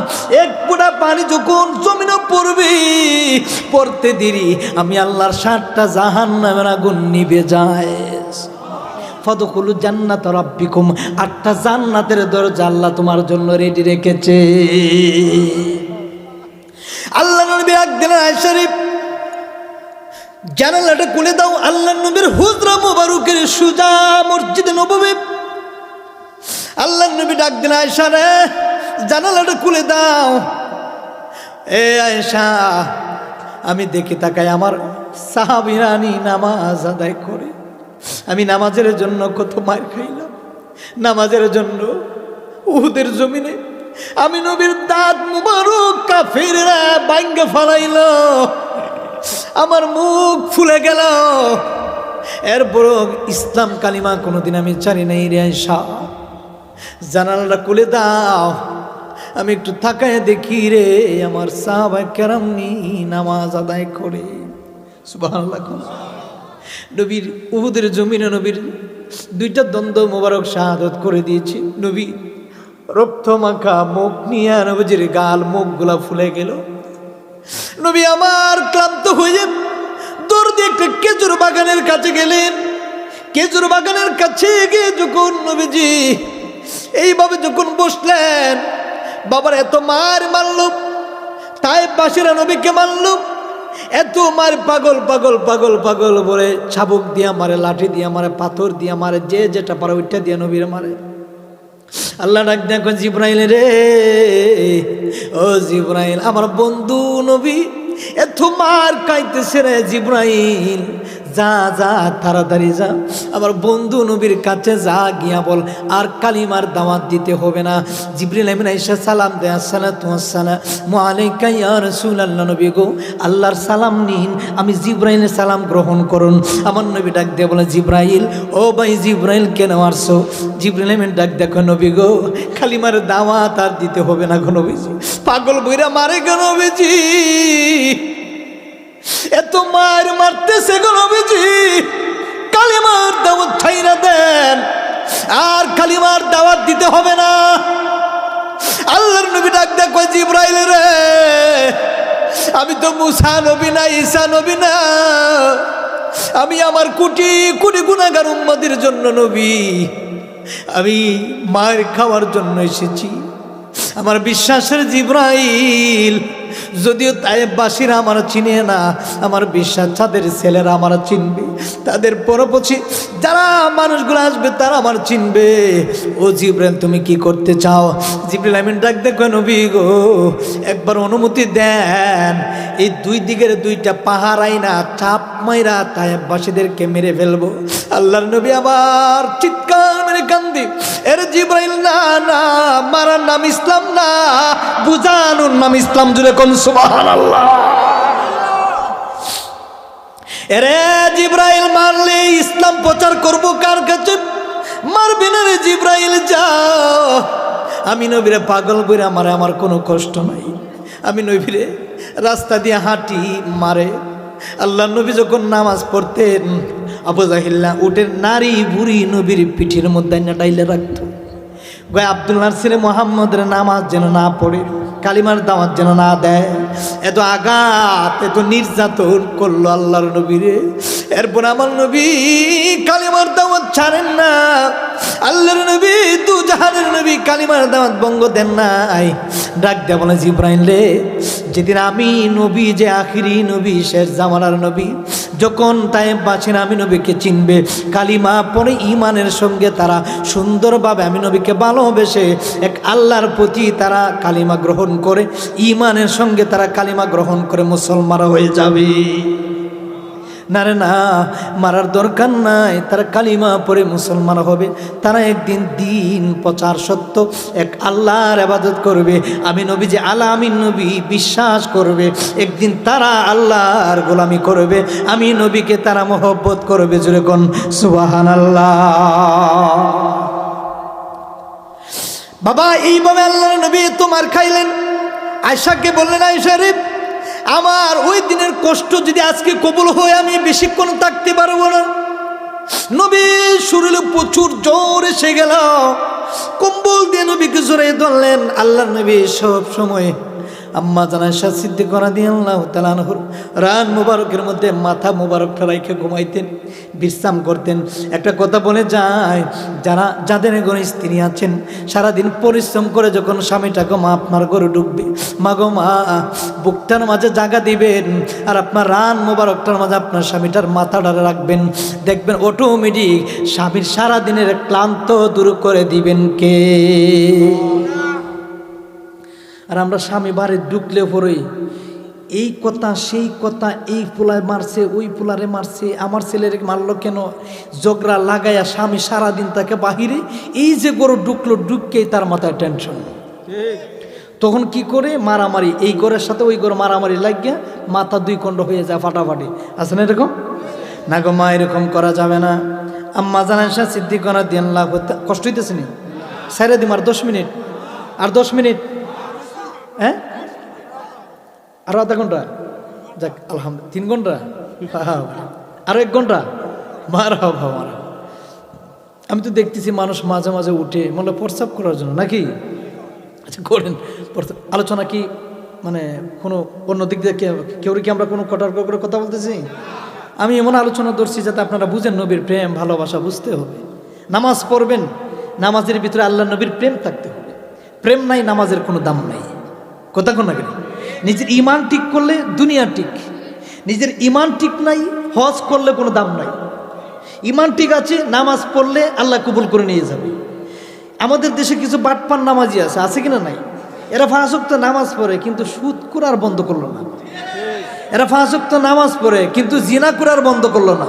এক ফোঁটা পানি যখন জমিনে পড়বে, পড়তে দেরি আমি আল্লাহর 60টা জাহান্নামের আগুন নিভে যায়। ফাদখুলু জান্নাত রাব্বিকুম, 8টা জান্নাতের দরজা আল্লাহ তোমার জন্য রেডি রেখেছে। আল্লাহ নবী একদিন আয়েশা জানালাটা খুলে দাও। আল্লাহ নবীর হুজরা মুবারকের সুজা মসজিদে নববী। আল্লাহ নবী ডাক দিলেন, আয়েশা রে জানালাটা খুলে দাও। এ আয়েশা, আমি দেখি তাকাই আমার সাহাবীরানি নামাজ আদায় করে। আমি নামাজের জন্য কত মার খাইলাম, নামাজের জন্য উহুদের জমিনে আমি নবীর দাঁত মুবারক কাফিররা ভাঙ্গে ফেলাইল, আমার মুখ ফুলে গেল। এরপর ইসলাম কালিমা কোনোদিন আমি জানি নাই রে আয়েশা, জানালাটা খুলে দাও। আমি একটু তাকায় দেখি রে আমার সাহাবায়ে কেরাম নামাজ আদায় করে। সুবহানাল্লাহ। নবীর উহুদের জমিনে নবীর 2টা দ্বন্দ্ব মোবারক শাহাদত করে দিয়েছে। নবী রক্ত মাখা মুখ নিয়ে নবীজির গাল মুখগুলা ফুলে গেল। নবী আমার ক্লান্ত হয়ে দৌড় দিয়ে একটা খেজুর বাগানের কাছে গেলেন। খেজুর বাগানের কাছে গিয়ে যখন নবীজি এইভাবে যখন বসলেন, বাবার এত মার মারল, তাই পাশেরা নবীকে মারল, এত মার, পাগল পাগল পাগল পাগল বলে চাবুক দিয়া মারে, লাঠি দিয়া মারে, পাথর দিয়া মারে, যে যেটা পারে ওইটা দিয়া নবীর মারে। আল্লাহ ডাক দেখো, জিব্রাইল রে, ও জিব্রাইল, আমার বন্ধু নবী এত মার খাইতেছে রে জিব্রাইল, যা যা তাড়াতাড়ি যা, আমার বন্ধু নবীর কাছে যা, গিয়া বল আর কালিমার দাওয়াত দিতে হবে না। জিবরিল আমিন আয়েশা সালাম দেয়, আসসালাতু ওয়াসসালামু আলাইকা ইয়া রাসূলুল্লাহ, নবী গো আল্লাহর সালাম নিন, আমি জিব্রাইলের সালাম গ্রহণ করুন। আমার নবী ডাক দিয়ে বলে, জিব্রাইল, ও ভাই জিব্রাইল কেন আসছো? জিবরিল আমিন ডাক দেখো, নবী গো কালিমার দাওয়াত আর দিতে হবে না গো নবীজি। পাগল বইরা মারে গো নবীজি, এত মার মারতেছে গো নবীজি, কালিমার দাওয়াত ছাইরা দেন, আর কালিমার দাওয়াত দিতে হবে না। আল্লাহর নবী ডাক দেখো, জিব্রাইল রে, আমি তো মুসা নবী না, ঈসা নবী না, আমি আমার কোটি কোটি গুনাহগার উম্মতের জন্য নবী, আমি মার খাওয়ার জন্য এসেছি। আমার বিশ্বাসের জিব্রাইল, যদিও তায়েববাসীরা আমার চিনে না, আমার বিশ্বাস তাদের ছেলেরা আমার চিনবে, তাদের পরপছি যারা মানুষগুলো আসবে তারা আমার চিনবে। ও জিব্রাইল, তুমি কি করতে চাও? জিব্রাইল আমিন ডাক দেখো, নবী গো একবার অনুমতি দেন, এই 2 দিকের 2টা পাহাড় আইনা চাপ মাইরা তায়েববাসীদেরকে মেরে ফেলবো। আল্লাহর নবী আবার চিৎকার মেরে কান্দি, এর জিব্রাইল না না, মারার নাম ইসলাম না, বুঝানোর নাম ইসলাম। জুড়ে কোন সুবহানাল্লাহ। এরে জিব্রাইল মারলে ইসলাম প্রচার করব কার কাছে? মারবি না রে জিব্রাইল, যাও। আমি নবীরে পাগল বইরা মারে, আমার কোনো কষ্ট নাই। আমি নবীরে রাস্তা দিয়ে হাঁটি মারে। আল্লাহ নবী যখন নামাজ পড়তেন, আবু জাহিল্লা উটের নারী বুড়ি নবীর পিঠের মধ্যে ডাইলে রাখত। গয় আব্দুল্লাহ ছেলে মোহাম্মদের নামাজ যেন না পড়ে, কালিমার দাওয়াত যেন না দেয়। এত আঘাত, এত নির্যাতন করলো আল্লাহর নবীরে। এরপর আমার নবী কালিমার দাওয়াত ছাড়েন না। আল্লাহর নবী, দু জাহানের নবী, কালিমার দাওয়াত বঙ্গ দেন নাই। ডাক দেয়া বলে, জিব্রাইল রে, যেদিন আমি নবী, যে আখিরি নবী, শেষ জামানার নবী, যখন তায়েববাসীরা আমি নবীকে চিনবে, কালিমা পড়ে ইমানের সঙ্গে তারা সুন্দরভাবে আমি নবীকে ভালোবেসে এক আল্লাহর প্রতি তারা কালিমা গ্রহণ করে, ইমানের সঙ্গে তারা কালিমা গ্রহণ করে মুসলমান হয়ে যাবে। না রে না, মারার দরকার নাই, তারা কালিমা পড়ে মুসলমান হবে। তারা একদিন দিন প্রচার সত্য এক আল্লাহর ইবাদত করবে। আমি নবী যে আলামিন নবী বিশ্বাস করবে। একদিন তারা আল্লাহর গোলামি করবে। আমি নবীকে তারা মহব্বত করবে। জোরে কোন সুবহানাল্লাহ। বাবা এইভাবে আল্লাহর নবী তোমার খাইলেন। আয়েশাকে বললেন, আয়েশা রে, আমার ওই দিনের কষ্ট যদি আজকে কবুল হয় আমি বেশিক্ষণ থাকতে পারবো না। নবী শরীরে প্রচুর জ্বর এসে গেল। কম্বল দিয়ে নবীকে জড়িয়ে ধরলেন। আল্লাহর নবী সব সময় আম্মা আয়েশা সিদ্দিকা রাদিয়াল্লাহু তাআলা আনহুর রান মুবারকের মধ্যে মাথা মুবারকটা রাইখে ঘুমাইতেন, বিশ্রাম করতেন। একটা কথা বলে যায়, যাদের ঘরে স্ত্রী আছেন সারাদিন পরিশ্রম করে যখন স্বামীটাকে মা আপনার ঘরে ঢুকবে, মা গো মা বুকটার মাঝে জায়গা দিবেন আর আপনার রান মুবারকটার মাঝে আপনার স্বামীটার মাথাটা রাখবেন, দেখবেন অটোমেটিক স্বামীর সারাদিনের ক্লান্ত দূর করে দিবেন কে? আর আমরা স্বামী বাড়ি ঢুকলে পরেই এই কথা সেই কথা, এই পোলায় মারছে, ওই পোলারে মারছে, আমার ছেলের মারলো কেন, ঝগড়া লাগাইয়া স্বামী সারাদিন তাকে বাহিরে, এই যে গরু ঢুকলো ঢুককেই তার মাথায় টেনশন। তখন কি করে মারামারি, এই ঘরের সাথে ওই ঘর মারামারি লাগিয়া মাথা দুই খণ্ড হয়ে যায়, ফাটাফাটি। আছে না এরকম? না গো মা, এরকম করা যাবে না। আম্মা আয়েশা সিদ্দিকা রাদিয়াল্লাহু তাআলা কষ্ট হইতেছে নি, সাইরা দিম আর 10 মিনিট, আর 10 মিনিট, হ্যাঁ আরো আধা ঘন্টা, যাক আলহামদুলিল্লাহ 3 ঘন্টা, আরো 1 ঘন্টা, মারা মারা। আমি তো দেখতেছি মানুষ মাঝে মাঝে উঠে মানে প্রস্রাব করার জন্য, নাকি? আচ্ছা করেন আলোচনা। কি মানে কোনো অন্য দিক দিয়ে কেউ কি আমরা কোনো কটার করে কথা বলতেছি? আমি এমন আলোচনা ধরছি যাতে আপনারা বুঝেন নবীর প্রেম ভালোবাসা বুঝতে হবে। নামাজ পড়বেন, নামাজের ভিতরে আল্লাহ নবীর প্রেম থাকতে হবে। প্রেম নাই, নামাজের কোনো দাম নাই। কথা কোন আগে নিজের ইমান ঠিক করলে দুনিয়া ঠিক, নিজের ইমান ঠিক নাই হজ করলে কোনো দাম নাই। ইমান ঠিক আছে, নামাজ পড়লে আল্লাহ কবুল করে নিয়ে যাবে। আমাদের দেশে কিছু বাটপান নামাজি আছে কিনা? নাই। এরা 5 ওয়াক্ত নামাজ পড়ে কিন্তু সুদ করার বন্ধ করলো না। এরা 5 ওয়াক্ত নামাজ পড়ে কিন্তু জিনা করার বন্ধ করলো না।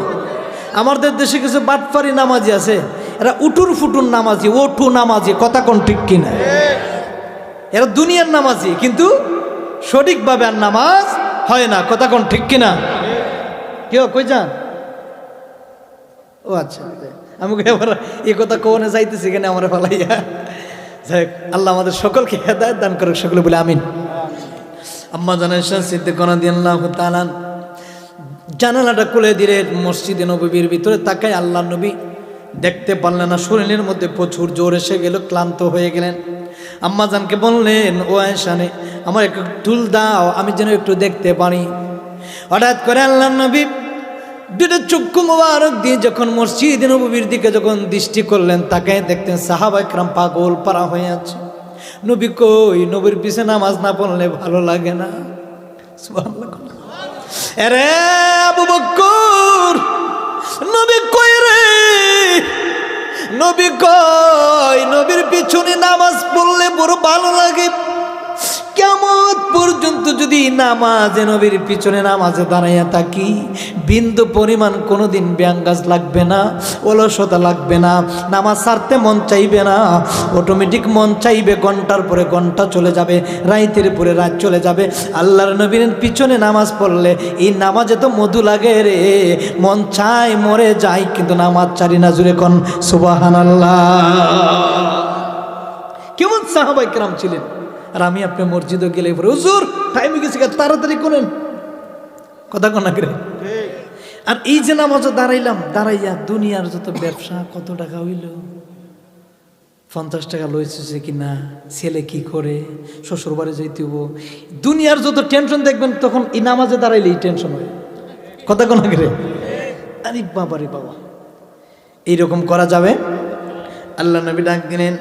আমাদের দেশে কিছু বাটপারি নামাজি আছে, এরা উটুর ফুটুর নামাজি, ওঠু নামাজি। কথা কোন ঠিক কিনা? এরা দুনিয়ার নামাজি কিন্তু সঠিকভাবে আর নামাজ হয় না। কথা কোন ঠিক কিনা? কেউ কই যান? ও আচ্ছা, আমি এবার এই কথা কোনে যাইতেছি কেন আমার ফালাইয়া। যাই আল্লাহ আমাদের সকলকে হেদায়েত দান করুক, সকলে বলে আমিন। আম্মা আয়েশা সিদ্দিকা রাদিয়াল্লাহু তাআলা জানালাটা খুলে দিলেন, মসজিদে নববীর ভিতরে তাকায় আল্লাহ নবী দেখতে পারলেন না, শরীরের মধ্যে প্রচুর জোর এসে গেল, ক্লান্ত হয়ে গেলেন। আম্মা জানকে বললেন, ও আয়েশা নে আমার একটু টুল দাও, আমি যেন একটু দেখতে পারি। হঠাৎ করে আল্লাহ নবী দুটো চক্ষু মোবারক দিয়ে যখন মসজিদ নববীর দিকে যখন দৃষ্টি করলেন, তাকে দেখতেন সাহাবা একরাম পাগল পারা হয়ে আছে। নবী কই? নবীর পিছে নামাজ না পড়লে ভালো লাগে না। সুবহানাল্লাহ। আরে আবু বকর, নবী কই রে? নবী কই? নবীর পিছনে নামাজ পড়লে বড় ভালো লাগে। কিয়ামত পর্যন্ত যদি নামাজে নবীর পিছনে নামাজে দাঁড়াইয়া থাকি, বিন্দু পরিমাণ কোনোদিন ব্যাঙ্গাজ লাগবে না, অলসতা লাগবে না, নামাজ ছাড়তে মন চাইবে না। অটোমেটিক মন চাইবে, ঘন্টার পরে ঘন্টা চলে যাবে, রাইতের পরে রাত চলে যাবে। আল্লাহর নবীর পিছনে নামাজ পড়লে এই নামাজে তো মধু লাগে রে, মন চায় মরে যায় কিন্তু নামাজ ছাড়ি না। জুড়ে কোন সুবহানাল্লাহ। কেমন সাহাবায়ে কেরাম ছিলেন। আর আমি আপনি মসজিদে গেলে হুজুর টাইম হয়ে গেছে, তাড়াতাড়ি করেন। কথা কোন আগে। আর এই যে নামাজও দাঁড়াইলাম, দাঁড়াইয়া দুনিয়ার যত ব্যবসা, কত টাকা হইল, 50 টাকা লইছে কিনা, ছেলে কি করে, শ্বশুর বাড়ি যাইতে হবো, দুনিয়ার যত টেনশন দেখবেন তখন এই নামাজে দাঁড়াইলে এই টেনশন হয়। কথা কোন আগে। আরে বাবা রে বাবা, এইরকম করা যাবে? আল্লাহ নবী ডাক দিলেন।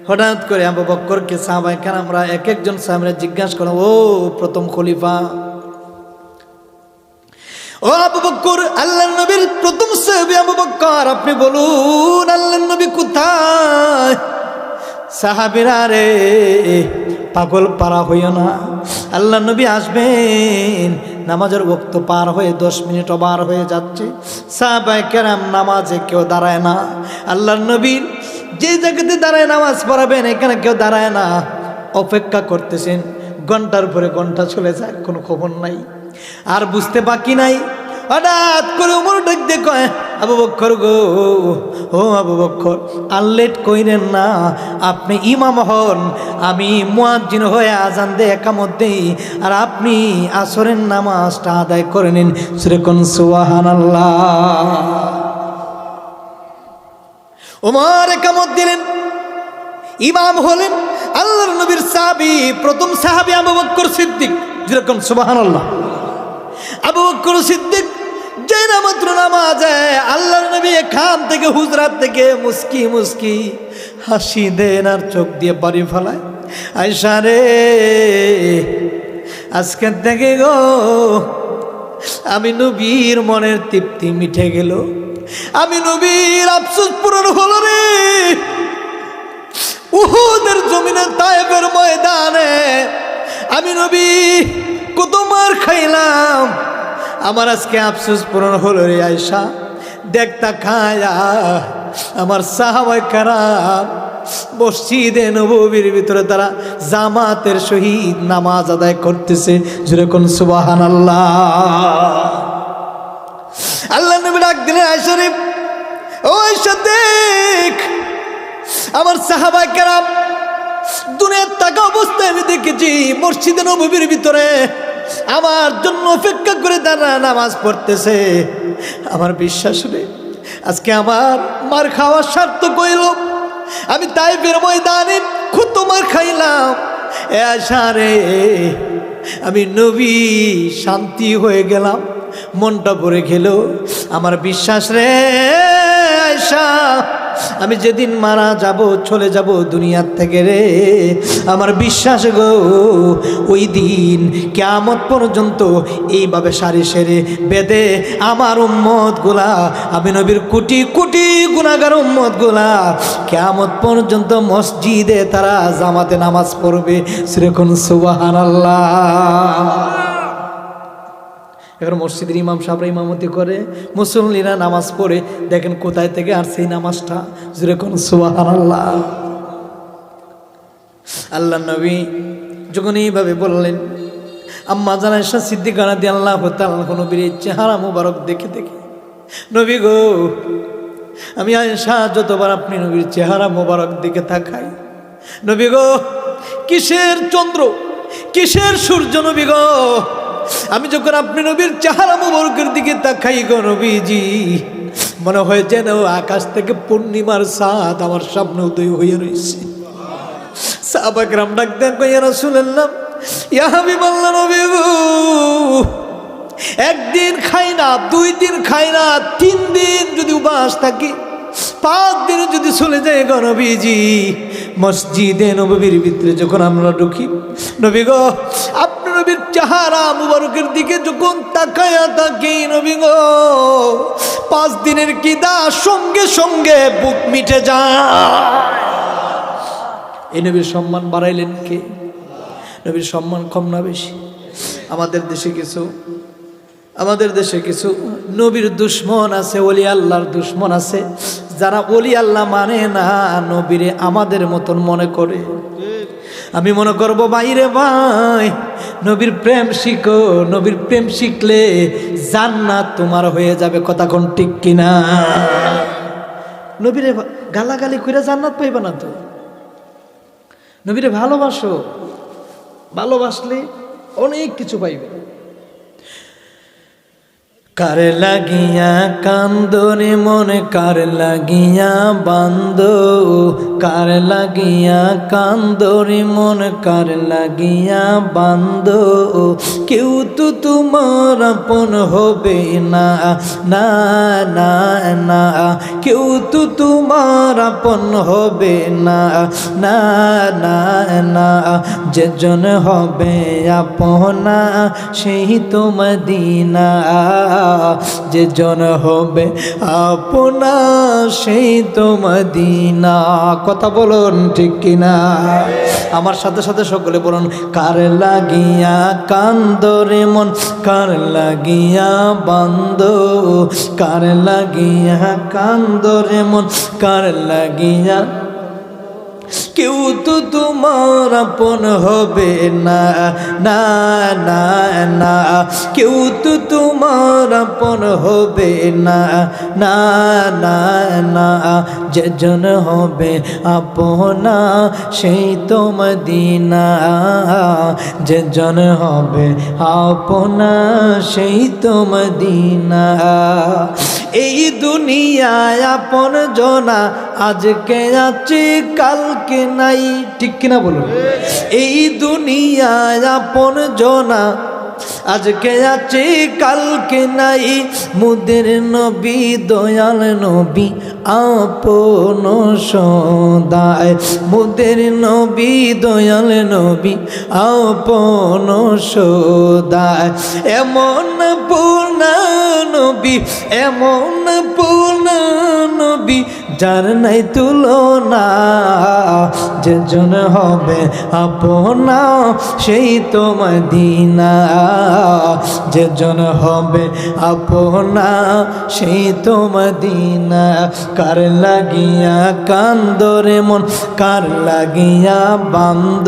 হঠাৎ করে আবু বকরকে সাহাবায়ে কেরামরা এক একজন সাহাবীরা জিজ্ঞাসা করেন, ও প্রথম খলিফা, ও আবু বকর, আল্লাহর নবীর প্রথম সাহাবী আবু বকর, আপনি বলুন আল্লাহর নবী কোথায়? সাহাবীরা রে পাগল পারা হইও না, আল্লাহ নবী আসবেন, নামাজের ওয়াক্ত পার হয়ে 10 মিনিট বার হয়ে যাচ্ছে, সাহাবায়ে কেরাম নামাজে কেউ দাঁড়ায় না। আল্লাহ নবী যে জায়গাতে দাঁড়ায় নামাজ পড়াবেন এখানে কেউ দাঁড়ায় না, অপেক্ষা করতেছেন। ঘন্টার পরে ঘন্টা চলে যায়, কোনো খবর নাই। আর বুঝতে বাকি নাই, হঠাৎ করে ওমর ডাক দিয়ে কয়, আবু বকর গো, ও আবু বকর, আর লেট কইরেন না, আপনি ইমাম হন, আমি মুয়াজ্জিন হয়ে আজান দিয়ে একামত দেই, আর আপনি আসরের নামাজটা আদায় করে নিন। সুরে কোন সুবহানাল্লাহ। ওমর একামত দিলেন, ইমাম হলেন আল্লাহর নবীর সাহাবী, প্রথম সাহাবী আবু বকর সিদ্দিক। যেরকম সুবহানাল্লাহ। আবু বকর সিদ্দিক যেই মাত্র নামাজে আল্লাহর নবী এখান থেকে হুজরাত থেকে মুস্কি মুস্কি হাসি দেন আর চোখ দিয়ে বাড়ি ফেলায়, আয়েশা রে আজকে থেকে গো আমি নবীর মনের তৃপ্তি মিটে গেল, আমি নবীর আফসোস পূরণ হলো রে। উহুদের জমিনে তায়েফের ময়দানে আমি নবী কত মার খাইলাম, আমার আজকে আফসোস পূরণ হলো রে আয়েশা। দেখতা খায়া আমার সাহাবায়ে কেরাম মসজিদে নববীর ভিতরে তারা জামাতের সহিত নামাজ আদায় করতেছে। জোরে কোন সুবহানাল্লাহ। আল্লাহ নবী ডাক দিলেন, আয়েশা রে, ও আয়েশা দেখ, আমার সাহাবায়ে কেরাম দুনিয়ার টাকা অবস্থায় আমি দেখেছি মসজিদে নববীর ভিতরে আমার জন্য অপেক্ষা করে তারা নামাজ পড়তেছে। আমার বিশ্বাস নেই, আজকে আমার মার খাওয়ার সার্থক হইল। আমি তায়েফের ময়দানে কত মার খাইলাম, এ আয়েশা রে আমি নবী শান্তি হয়ে গেলাম, মনটা ভরে গেল। আমার বিশ্বাস রে আয়েশা, আমি যেদিন মারা যাব, চলে যাব দুনিয়ার থেকে রে, আমার বিশ্বাস গো ওই দিন কিয়ামত পর্যন্ত এইভাবে সারি সেরে বেঁধে আমার উম্মত গুলা, আমি নবীর কোটি কোটি গুনাহগার উম্মত গুলা কিয়ামত পর্যন্ত মসজিদে তারা জামাতে নামাজ পড়বে। সেরকম সুবহানাল্লাহ। এবার মসজিদের ইমাম সাহেবরা ইমামতি করে, মুসল্লিরা নামাজ পড়ে, দেখেন কোথায় থেকে আর সেই নামাজটা। যেরকম সুবহানাল্লাহ। আল্লাহ নবী যখন এইভাবে বললেন, আম্মা জান আয়েশা সিদ্দিকা রাদিয়াল্লাহু তাআলা নবীর চেহারা মুবারক দেখে দেখে, নবী গো আমি আয়েশা যতবার আপনি নবীর চেহারা মুবারক দিকে তাকাই, নবী গো কিসের চন্দ্র কিসের সূর্য, নবী গো আমি যখন আপনি নবীর চেহারা মুবারকের দিকে তাকাই গো নবীজি, মনে হয় যেন আকাশ থেকে পূর্ণিমার চাঁদ আমার সামনে উদয় হয়ে রয়েছে। সাহাবা কেরাম ডাক দেন, ইয়া রাসূলুল্লাহ, ইয়া হাবিবাল্লাহ, নবী গো একদিন খাই না, 2 দিন খাই না, 3 দিন যদি উপবাস থাকি, 5 দিন যদি চলে যায় গো নবীজি, মসজিদে নববীর ভিতরে যখন আমরা ঢুকি, নবী গো আপনি নবীর চেহারা মুবারকের দিকে যখন তাকায়া থাকি, নবী গো 5 দিনের কিদা সঙ্গে সঙ্গে বুক মিটে যায়। এই নবীর সম্মান বাড়াইলেন কে? নবীর সম্মান কম না বেশি? আমাদের দেশে কিছু নবীর দুশ্মন আছে, ওলি আল্লাহর দুশ্মন আছে, যারা ওলি আল্লাহ মানে না, নবীরে আমাদের মতন মনে করে। আমি মনে করবো ভাইরে ভাই, নবীর প্রেম শিখো, নবীর প্রেম শিখলে জান্নাত তোমার হয়ে যাবে। কথা কোন ঠিক কিনা? নবীরে গালাগালি কইরা জান্নাত পাইবা না তো। নবীরে ভালোবাসো, ভালোবাসলে অনেক কিছু পাইবে। কার লাগিয়া কান্দরে মনে, কার লাগিয়া বান্দ, কার লাগিয়া কান্দরে মন, কার লাগিয়া বান্দ, কেউ তো তোমার আপন হবে না, না না না, কেউ তো তোমার আপন হবে না, না না না, যেজন হবে আপনা সেই তো মদিনা। যে জন হবে আপনা সেই তো মদিনা। কথা বলুন ঠিক কিনা? আমার সাথে সাথে সকলে বলুন, কার লাগিয়া কান্দরে মন, কার লাগিয়া বান্দ, কার লাগিয়া কান্দরে মন, কার লাগিয়া। কেউ তো তোমার আপন হবে না, না না না, কেউ তো তোমার আপন হবে না, না না না, যে জন হবে আপনা সেই তো মদিনা, যে জন হবে আপনা সেই তো মদিনা। এই দুনিয়ায় আপন জনা আজকে আছে কালকে নাই, ঠিক কিনা বলুন? এই দুনিয়ায় আপন জনা আজকে আছে কালকে নাই, মুদের নবী দয়াল নবী আপন সদায়, মুদের নবী দয়াল নবী আপন সদায়। এমন পূর্ণ নবী, এমন পূর্ণ নবী যার নাই তুলনা, যে জন হবে আপনা সেই তো মদিনা, যে জন হবে আপনা সেই তো মদিনা। কার লাগিয়া কান্দরে মন, কার লাগিয়া বান্দ,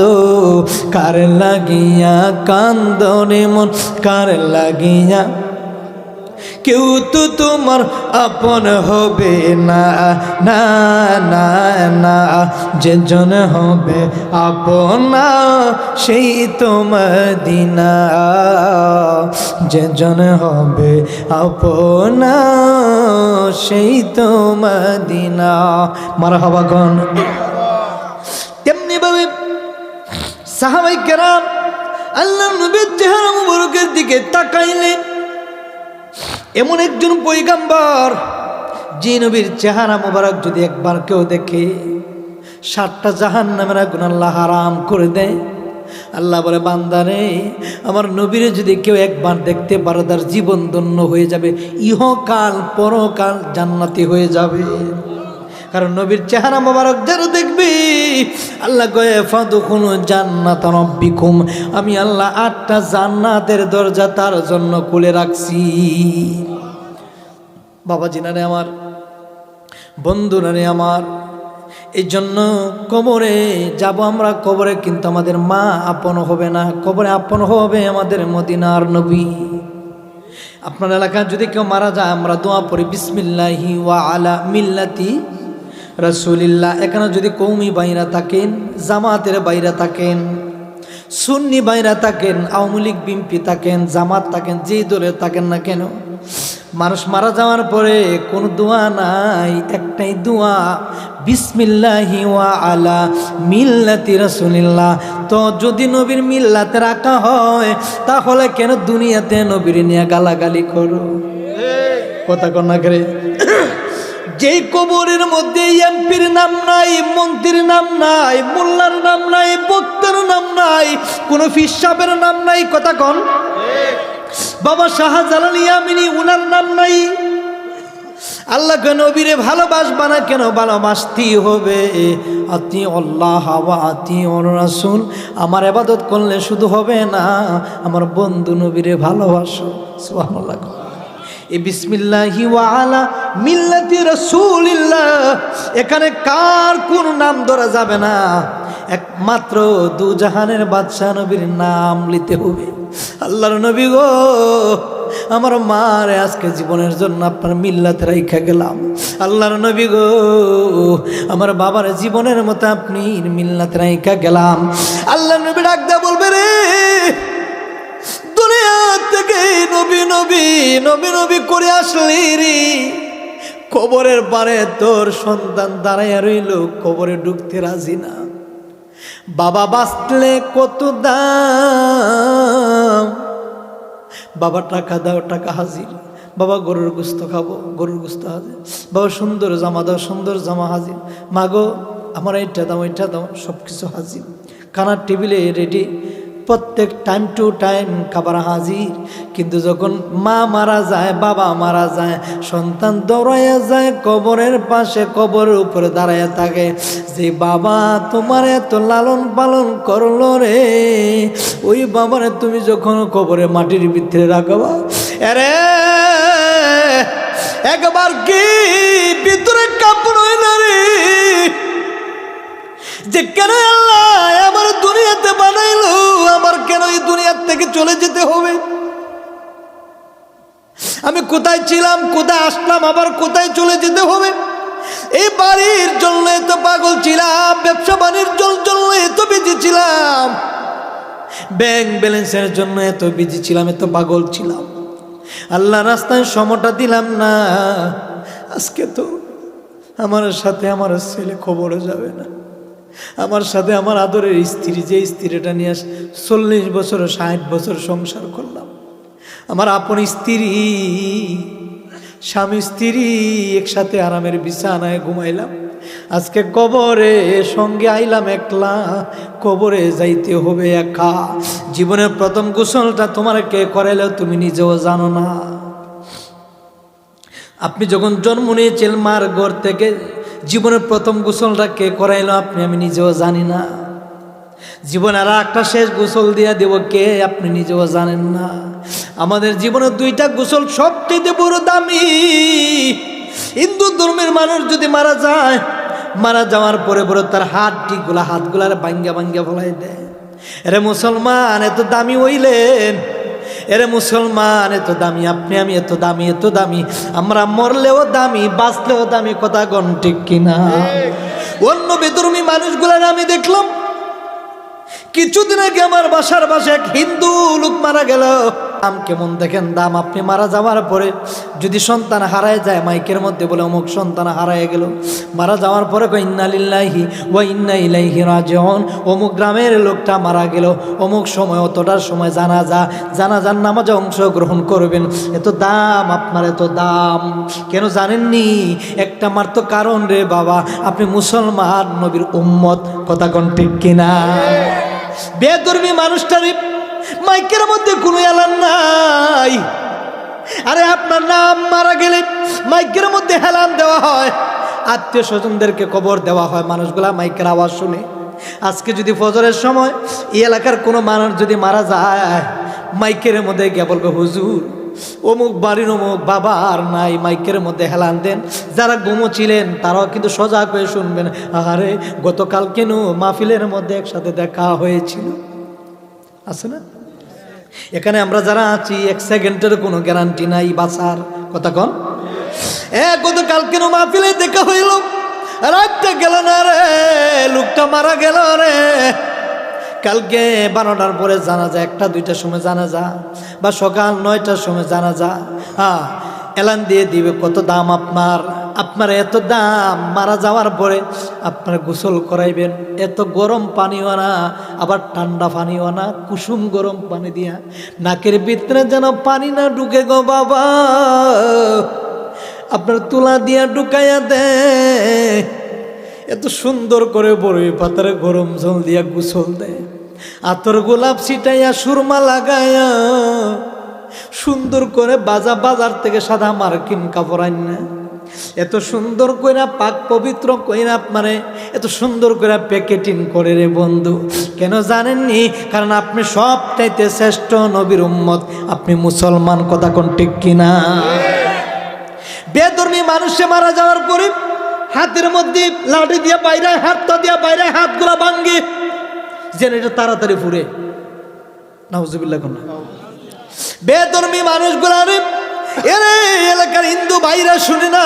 কার লাগিয়া কান্দরে মন, কার লাগিয়া। কেউ তো তোমার আপন হবে না, না না না, যে জন হবে আপনা সেই তো মদিনা, যে জন হবে আপনা সেই তো মদিনা। মারহাবা গণ। তেমনি ভাবে সাহাবায়ে কেরাম আল্লাহর নবীর চেহারা মুবারকের দিকে তাকাইলেন। এমন একজন পয়গম্বর যে নবীর চেহারা মুবারক যদি একবার কেউ দেখে 7টা জাহান্নামের আগুন আল্লাহ হারাম করে দেয়। আল্লাহ বলে, বান্দারে আমার নবীরে যদি কেউ একবার দেখতে পারে তার জীবন ধন্য হয়ে যাবে, ইহকাল পরকাল জান্নাতি হয়ে যাবে। কারণ নবীর চেহারা মোবারক যারা দেখবে আল্লাহ কয়ে ফাদখুলু জান্নাতা রাব্বিকুম, আমি আল্লাহ 8টা জান্নাতের দরজা তার জন্য খুলে রাখছি। বাবাজিনারে আমার, বন্ধুরারে আমার, এই জন্য কবরে যাব আমরা, কবরে কিন্তু আমাদের মা আপন হবে না, কবরে আপন হবে আমাদের মদিনার নবী। আপনার এলাকায় যদি কেউ মারা যায় আমরা দোয়া পড়ি বিসমিল্লাহি ওয়া আলা মিল্লাতি রাসূলিল্লাহ। এখানে যদি কওমি বাইরা থাকেন, জামাতের বাইরা থাকেন, সুন্নি বাইরা থাকেন, আওয়ামী লীগ বিএনপি থাকেন, জামাত থাকেন, যেই দলে থাকেন না কেন, মানুষ মারা যাওয়ার পরে কোনো দোয়া নাই, একটাই দোয়া বিসমিল্লাহি ওয়া আলা মিল্লাতি রাসূলিল্লাহ। তো যদি নবীর মিল্লাতে রাখা হয় তাহলে কেন দুনিয়াতে নবীর নিয়ে গালাগালি করো? কথা কন না করে। যেই কবরের মধ্যে এমপির নাম নাই, মন্ত্রীর নাম নাই, মোল্লার নাম নাই, বক্তার নাম নাই, কোনো পীর সাহেবের নাম নাই, কথা কন। বাবা শাহজালাল ইয়ামিনী উনার নাম নাই। আল্লাহকে নবীরে ভালোবাসবা না কেন? ভালোবাসতেই হবে। আতি আল্লাহ ওয়া আতি ওর রাসূল। আমার ইবাদত করলে শুধু হবে না, আমার বন্ধু নবীরে ভালোবাসো। সুবহানাল্লাহ। এই বিসমিল্লাহি ওয়া আলা মিল্লাতি রাসূলিল্লাহ, এখানে কার কোন নাম ধরা যাবে না, একমাত্র দু জাহানের বাদশা নবীর নাম নিতে হবে। আল্লাহর নবী গো, আমার মারে আজকে জীবনের জন্য আপনার মিল্লাতে রাইখা গেলাম। আল্লাহর নবী গো, আমার বাবার জীবনের মতো আপনি মিল্লাতে রাইখা গেলাম। আল্লাহর নবী ডাক দেয়া বলবে, রে দুনিয়া থেকে নবী নবী নবী নবী করে আসলি রে, কবরের পারে তোর সন্তান দাঁড়াইয়া রইল, কবরে ঢুকতে রাজি না। বাবা বাঁচলে কত দাম, বাবা টাকা দাও, টাকা হাজির। বাবা গরুর গোস্ত খাবো, গরুর গোস্ত হাজির। বাবা সুন্দর জামা দাও, সুন্দর জামা হাজির। মাগো আমার এইটা দাও, এইটা দাও, সব কিছু হাজির। খানার টেবিলে রেডি, প্রত্যেক টাইম টু টাইম খাবার হাজির। কিন্তু যখন মা মারা যায়, বাবা মারা যায়, সন্তান দৌড়াইয়া যায় কবরের পাশে, কবরের উপরে দাঁড়াইয়া থাকে যে বাবা তোমার এত লালন পালন করলো রে, ওই বাবারে তুমি যখন কবরে মাটির ভিতরে রাখবা, আরে একবার কি ভিতরে কাপড় হয় না রে, যে কেন আল্লাহ আমার দুনিয়াতে বানাইলো, আমার কেন এই দুনিয়ার থেকে চলে যেতে হবে? আমি কোথায় ছিলাম, কোথায় আসলাম, আবার কোথায় চলে যেতে হবে? এই বাড়ির জন্য এত পাগল ছিলাম, ব্যবসা বাণিজ্যের জন্য এত বিজি ছিলাম, ব্যাংক ব্যালেন্সের জন্য এত বিজি ছিলাম, এত পাগল ছিলাম, আল্লাহ রাস্তায় সময়টা দিলাম না। আজকে তো আমার সাথে আমার ছেলে খবরও যাবে না, আমার সাথে আমার আদরের স্ত্রী, যে স্ত্রীটা নিয়ে 40 বছর 60 বছর সংসার করলাম, আমার আপন স্ত্রী, স্বামী স্ত্রী একসাথে আরামের বিছানায় ঘুমাইলাম, আজকে কবরে সঙ্গে আইলাম একলা, কবরে যাইতে হবে একা। জীবনের প্রথম গোসলটা তোমার কে করাইলেও তুমি নিজেও জানো না। আপনি যখন জন্ম নিয়েছিলেন মার ঘর থেকে, জীবনের প্রথম গোসলটা কে করাইলো আপনি আমি নিজেও জানি না। জীবনে আর একটা শেষ গোসল দিয়া দেব কে আপনি নিজেও জানেন না। আমাদের জীবনের 2টা গোসল সবচেয়ে বড় দামি। হিন্দু ধর্মের মানুষ যদি মারা যায়, মারা যাওয়ার পরে পরে তার হাতগুলার ভাঙ্গা ফলাই দেয়। এরে মুসলমান এত দামি হইলেন, এরে মুসলমান এত দামি, আপনি আমি এত দামি, এত দামি, আমরা মরলেও দামি, বাঁচলেও দামি, কথা কোন ঠিক কিনা? অন্য বেধর্মী মানুষগুলার আমি দেখলাম, কিছুদিন আগে আমার বাসার পাশে এক হিন্দু লোক মারা গেল। দাম কেমন দেখেন, দাম আপনি মারা যাওয়ার পরে যদি সন্তান হারায় যায়, মাইকের মধ্যে বলে অমুক সন্তান হারায় গেল, মারা যাওয়ার পরে কই ইন্না লিল্লাহি ওয়া ইন্না ইলাইহি রাজিউন, অমুক গ্রামের লোকটা মারা গেল, অমুক সময় অতটার সময় জানাজার নামাজে অংশগ্রহণ করবেন। এত দাম আপনার, এত দাম কেন জানেননি? একটা মাত্র কারণ রে বাবা, আপনি মুসলমান, নবীর উম্মত, কথা কোন ঠিক কিনা? বেধর্মী মানুষটারে মাইকের মধ্যে কোনো এলান নাই। আরে আপনার নাম মারা গেলে মাইকের মধ্যে হেলান দেওয়া হয়, আত্মীয় স্বজনদেরকে কবর দেওয়া হয়, মানুষগুলা মাইকের আওয়াজ শুনে। আজকে যদি ফজরের সময় এই এলাকার কোনো মানুষ যদি মারা যায়, মাইকের মধ্যে গিয়ে বলবে হুজুর অমুক বাড়ির অমুক বাবা আর নাই, মাইকের মধ্যে হেলান দেন। যারা ঘুমোছিলেন তারাও কিন্তু সজাগ হয়ে শুনবেন, আরে গতকাল কেন মাহফিলের মধ্যে একসাথে দেখা হয়েছিল, আছে না? এখানে আমরা যারা আছি 1 সেকেন্ডের কোনো গ্যারান্টি নাই বাঁচার, কথা কন। গতকাল কেন মাহফিলে দেখা হইল, রাতটা গেল না রে, লোকটা মারা গেল রে। কালকে 12টার পরে জানাজা, 1টা-2টার সময় জানাজা, বা সকাল 9টার সময় জানাজা, এলান দিয়ে দিবে কত দাম আপনার এত দাম। মারা যাওয়ার পরে আপনার গোসল করাইবেন, এত গরম পানিও না, আবার ঠান্ডা পানিও না, কুসুম গরম পানি দিয়া নাকের ভিতরে যেন পানি না ঢুকে গো বাবা, আপনার তুলা দিয়া ঢুকাইয়া দে। এত সুন্দর করে বড়ই পাতারে গরম জল দিয়া গোসল দেয়, আতর গোলাপ ছিটাইয়া সুরমা লাগাইয়া সুন্দর করে বাজার থেকে সাদা মার্কিন কাপড় আইনা এত সুন্দর কইরা পাক পবিত্র কইরা আপনারে এত সুন্দর করে প্যাকেটিং করে রে বন্ধু। কেন জানেননি? কারণ আপনি সবচাইতে শ্রেষ্ঠ নবীর উম্মত, আপনি মুসলমান, কথা কোন ঠিক কিনা? বেধর্মী মানুষে মারা যাওয়ার পরে হাতের মধ্যে লাঠি দিয়ে বাইরে, হাতটা দিয়ে বাইরে, হাতগুলা ভাঙ্গে যেন এটা তাড়াতাড়ি ফুরে। নাউজুবিল্লাহ। কোন বেধর্মী মানুষগুলারে এরে এলাকার হিন্দু ভাইরা শুনে না,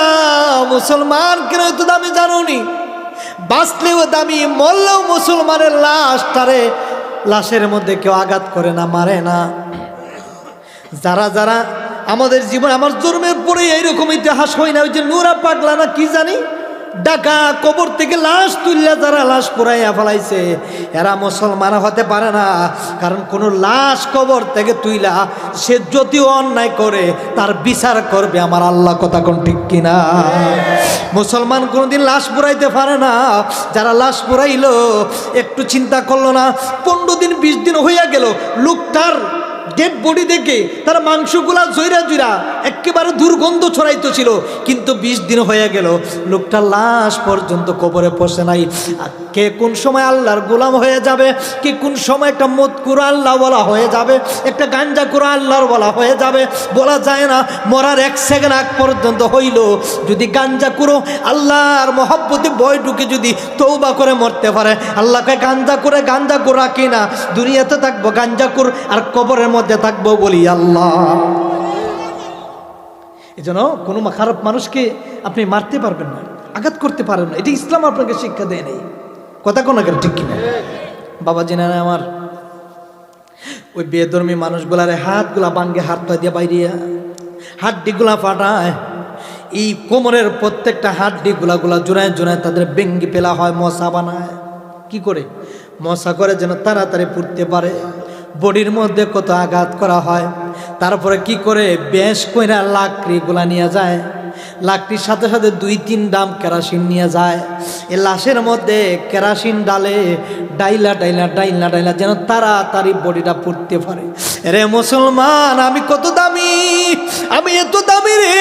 মুসলমান কেন এত দামি জানুনি? বাঁচলেও দামি, মরলেও মুসলমানের লাশের মধ্যে কেউ আঘাত করে না, মারে না। যারা আমাদের জীবন, আমার জন্মের পরে এইরকম ইতিহাস হয় না। ওই যে নুরা পাগলা না কি জানি, ঢাকা কবর থেকে লাশ তুললে যারা লাশ পুরাইয়া ফেলাইছে এরা মুসলমান হতে পারে না। কারণ কোন লাশ কবর থেকে তুইলা সে যদিও অন্যায় করে তার বিচার করবে আমার আল্লাহ। কথা কোন ঠিক কিনা? মুসলমান কোনোদিন লাশ পুরাইতে পারে না। যারা লাশ পুরাইলো একটু চিন্তা করলো না, 15 দিন 20 দিন হইয়া গেল, লোকটার ডেড বডি দেখে তার মাংসগুলা জৈরা জৈরা একেবারে দুর্গন্ধ ছড়াইতো ছিল, কিন্তু 20 দিন হয়ে গেল লোকটার লাশ পর্যন্ত কবরে পৌঁছে নাই। কে কোন সময় আল্লাহর গোলাম হয়ে যাবে, কে কোন সময় একটা মদকুর আল্লাহ বলা হয়ে যাবে, একটা গাঞ্জা কুরা আল্লাহর বলা হয়ে যাবে, বলা যায় না। মরার 1 সেকেন্ড আগ পর্যন্ত হইল যদি গাঞ্জা কুরো আল্লাহর মহব্বতে বয় ঢুকে যদি তওবা করে মরতে পারে, আল্লাহকে গাঞ্জা কুর রাখি না, দুনিয়াতে থাকবো গাঞ্জা কুর আর কবরের মধ্যে থাকবো বলি আল্লাহ। এই জন্য কোনো খারাপ মানুষকে আপনি মারতে পারবেন না, আঘাত করতে পারেন না, এটা ইসলাম আপনাকে শিক্ষা দেয় নেই। কথা কোন আগে ঠিক কিনা? বাবা জেনে আমার ওই বেধর্মী মানুষগুলার হাতগুলা বাঙ্গে হাত পা দিয়ে বাইরিয়া হাড্ডিগুলা ফাটায়, এই কোমরের প্রত্যেকটা হাড্ডিগুলা জোড়ায় জোড়ায় তাদের বেঙ্গি পেলা হয়, মশা বানায়। কি করে মশা করে যেন তাড়াতাড়ি পুড়তে পারে। বডির মধ্যে কত আঘাত করা হয়। তারপরে কি করে বেশ কইরা লাকড়িগুলা নিয়ে যায়, লাকড়ির সাথে সাথে 2-3 ড্রাম কেরাসিন নিয়ে যায়। এই লাশের মধ্যে কেরাসিন ডালে ডাইলা ডাইলা ডাইলা ডাইলা যেন তাড়াতাড়ি বডিটা পুড়তে পারে। রে মুসলমান, আমি কত দামি, আমি এত দামি রে,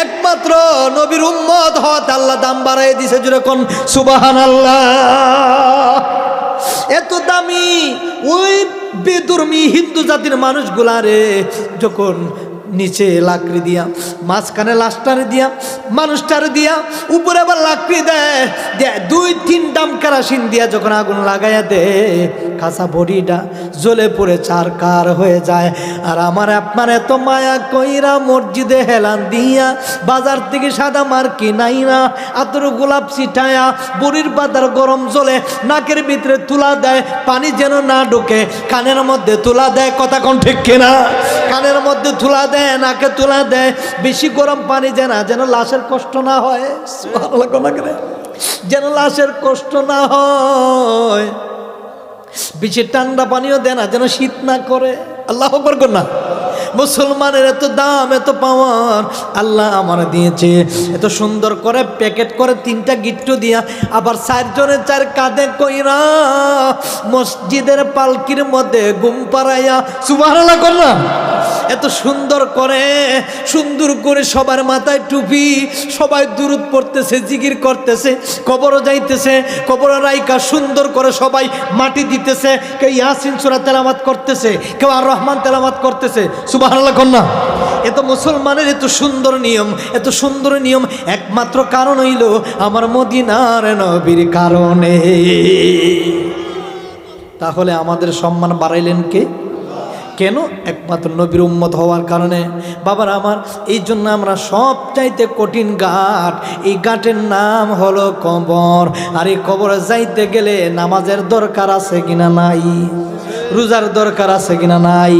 একমাত্র নবীর উম্মত হতে আল্লাহ দাম বাড়াই দিছে। যেরকম সুবহানাল্লাহ। এত দামি ওই বেধর্মী হিন্দু জাতির মানুষগুলারে যখন নিচে লাকড়ি দিয়া, মাঝখানে লাশটারে দিয়া, মানুষটারে দিয়া, উপরে আবার লাকড়ি দেয়, 2-3 ড্রাম কেরাসিন দিয়া যখন আগুন লাগাইয়া দেয়, কাঁচা বডিটা জ্বলে পড়ে চারকার হয়ে যায়। আর আমার আপনার এত মায়া কইরা মসজিদে হেলান দিয়া, বাজার থেকে সাদা মার্কি নাই না, আতর গোলাপ ছিটায়া, বড়ির পাতার গরম জলে নাকের ভিতরে তুলা দেয়, পানি যেন না ঢোকে, কানের মধ্যে তুলা দেয়। কথা কোন ঠিক কিনা? কানের মধ্যে তুলা দেয়, নাকে তুলা দেয়, বেশি গরম পানি যেন লাশের কষ্ট না হয়, যেন লাশের কষ্ট না হয়। বেশি ঠান্ডা পানিও দেয় না, যেন শীত না করে। আল্লাহ আকবার কর না। মুসলমানের এত দাম, এত পাওয়ার আল্লাহ আমার দিয়েছে। এত সুন্দর করে প্যাকেট করে 3টা গিট্টু দিয়া, আবার 4 জনের 4 কাঁধে কইরা মসজিদের পালকির মধ্যে ঘুম পাড়াইয়া, সুবহানাল্লাহ কর না। এত সুন্দর করে সবার মাথায় টুপি, সবাই দুরূদ পড়তেছে, জিকির করতেছে, কবরও যাইতেছে, কবরে রাইকা সুন্দর করে সবাই মাটি দিতেছে, কেউ ইয়াসিন সূরা তেলাওয়াত করতেছে, কেউ আর রহমান তেলাওয়াত করতেছে। সুবহানাল্লাহ কর না। এত মুসলমানের এত সুন্দর নিয়ম একমাত্র কারণ হইল আমার মদিনার নবীর কারণে। তাহলে আমাদের সম্মান বাড়াইলেন কে? কেন? একমাত্র নবীর উম্মত হওয়ার কারণে। বাবার আমার, এই জন্য আমরা সব চাইতে কঠিন ঘাট, এই ঘাটের নাম হলো কবর। আর এই কবরে যাইতে গেলে নামাজের দরকার আছে কিনা নাই, রোজার দরকার আছে কিনা নাই,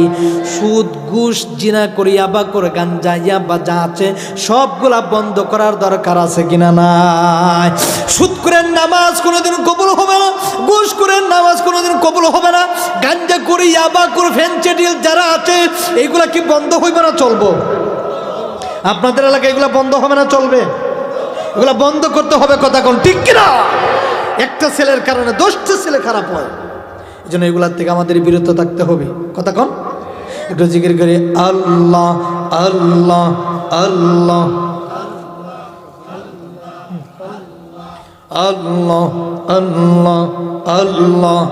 সুদ ঘুষ জিনা করিয়া বা করে গাঞ্জা বা যা আছে সবগুলা বন্ধ করার দরকার আছে কিনা নাই। সুদ করে নামাজ কোনোদিন কবুল হবে না, ঘুষ করে নামাজ কোনোদিন কবুল হবে না, গাঞ্জা করে ইয়াবা করে ফেনচেডিল যারা আছে এইগুলা কি বন্ধ হইবে না চলবো? আপনাদের এলাকায় এগুলা বন্ধ হবে না চলবে? এগুলা বন্ধ করতে হবে। কথা কোন ঠিক কিনা? একটা ছেলের কারণে 10টা ছেলে খারাপ হয়, এই জন্য এগুলার থেকে আমাদের বিরত থাকতে হবে। কথা কন, একটু জিকির করি, আল্লাহ আল্লাহ আল্লাহ আল্লাহ আল্লাহ আল্লাহ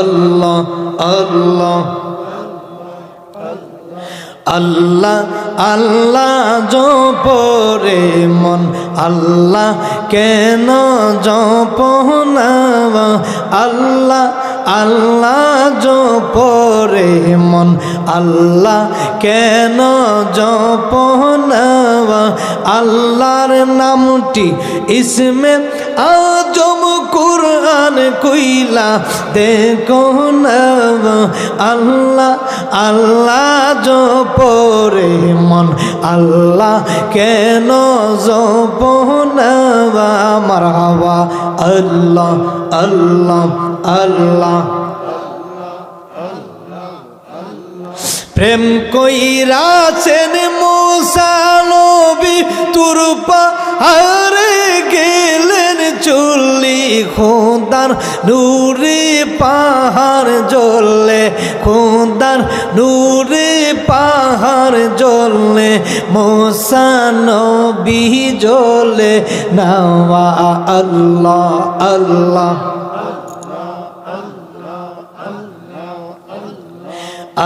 আল্লাহ আল্লাহ আল্লাহ আল্লাহ জপরে মন, আল্লাহ কেন জপ না, আল্লাহ আল্লাহ জপরে মন, আল্লাহ কেন জপ না, আল্লাহর নামটি ইসমে আজম কুরআন কুরআন কইলা দেখো না আল্লাহ আল্লাহ জপরে মন আল্লাহ কেন জপ না মারহাবা আল্লাহ আল্লাহ আল্লাহ প্রেম কইরাছেন মুসা নবী তুর পাহাড়ে গেলেন চলি খোদার নূরে পাহাড় জ্বলে খোদার নূরে পাহাড় জ্বলে মুসা নবী জ্বলে নাওয়া আল্লাহ আল্লাহ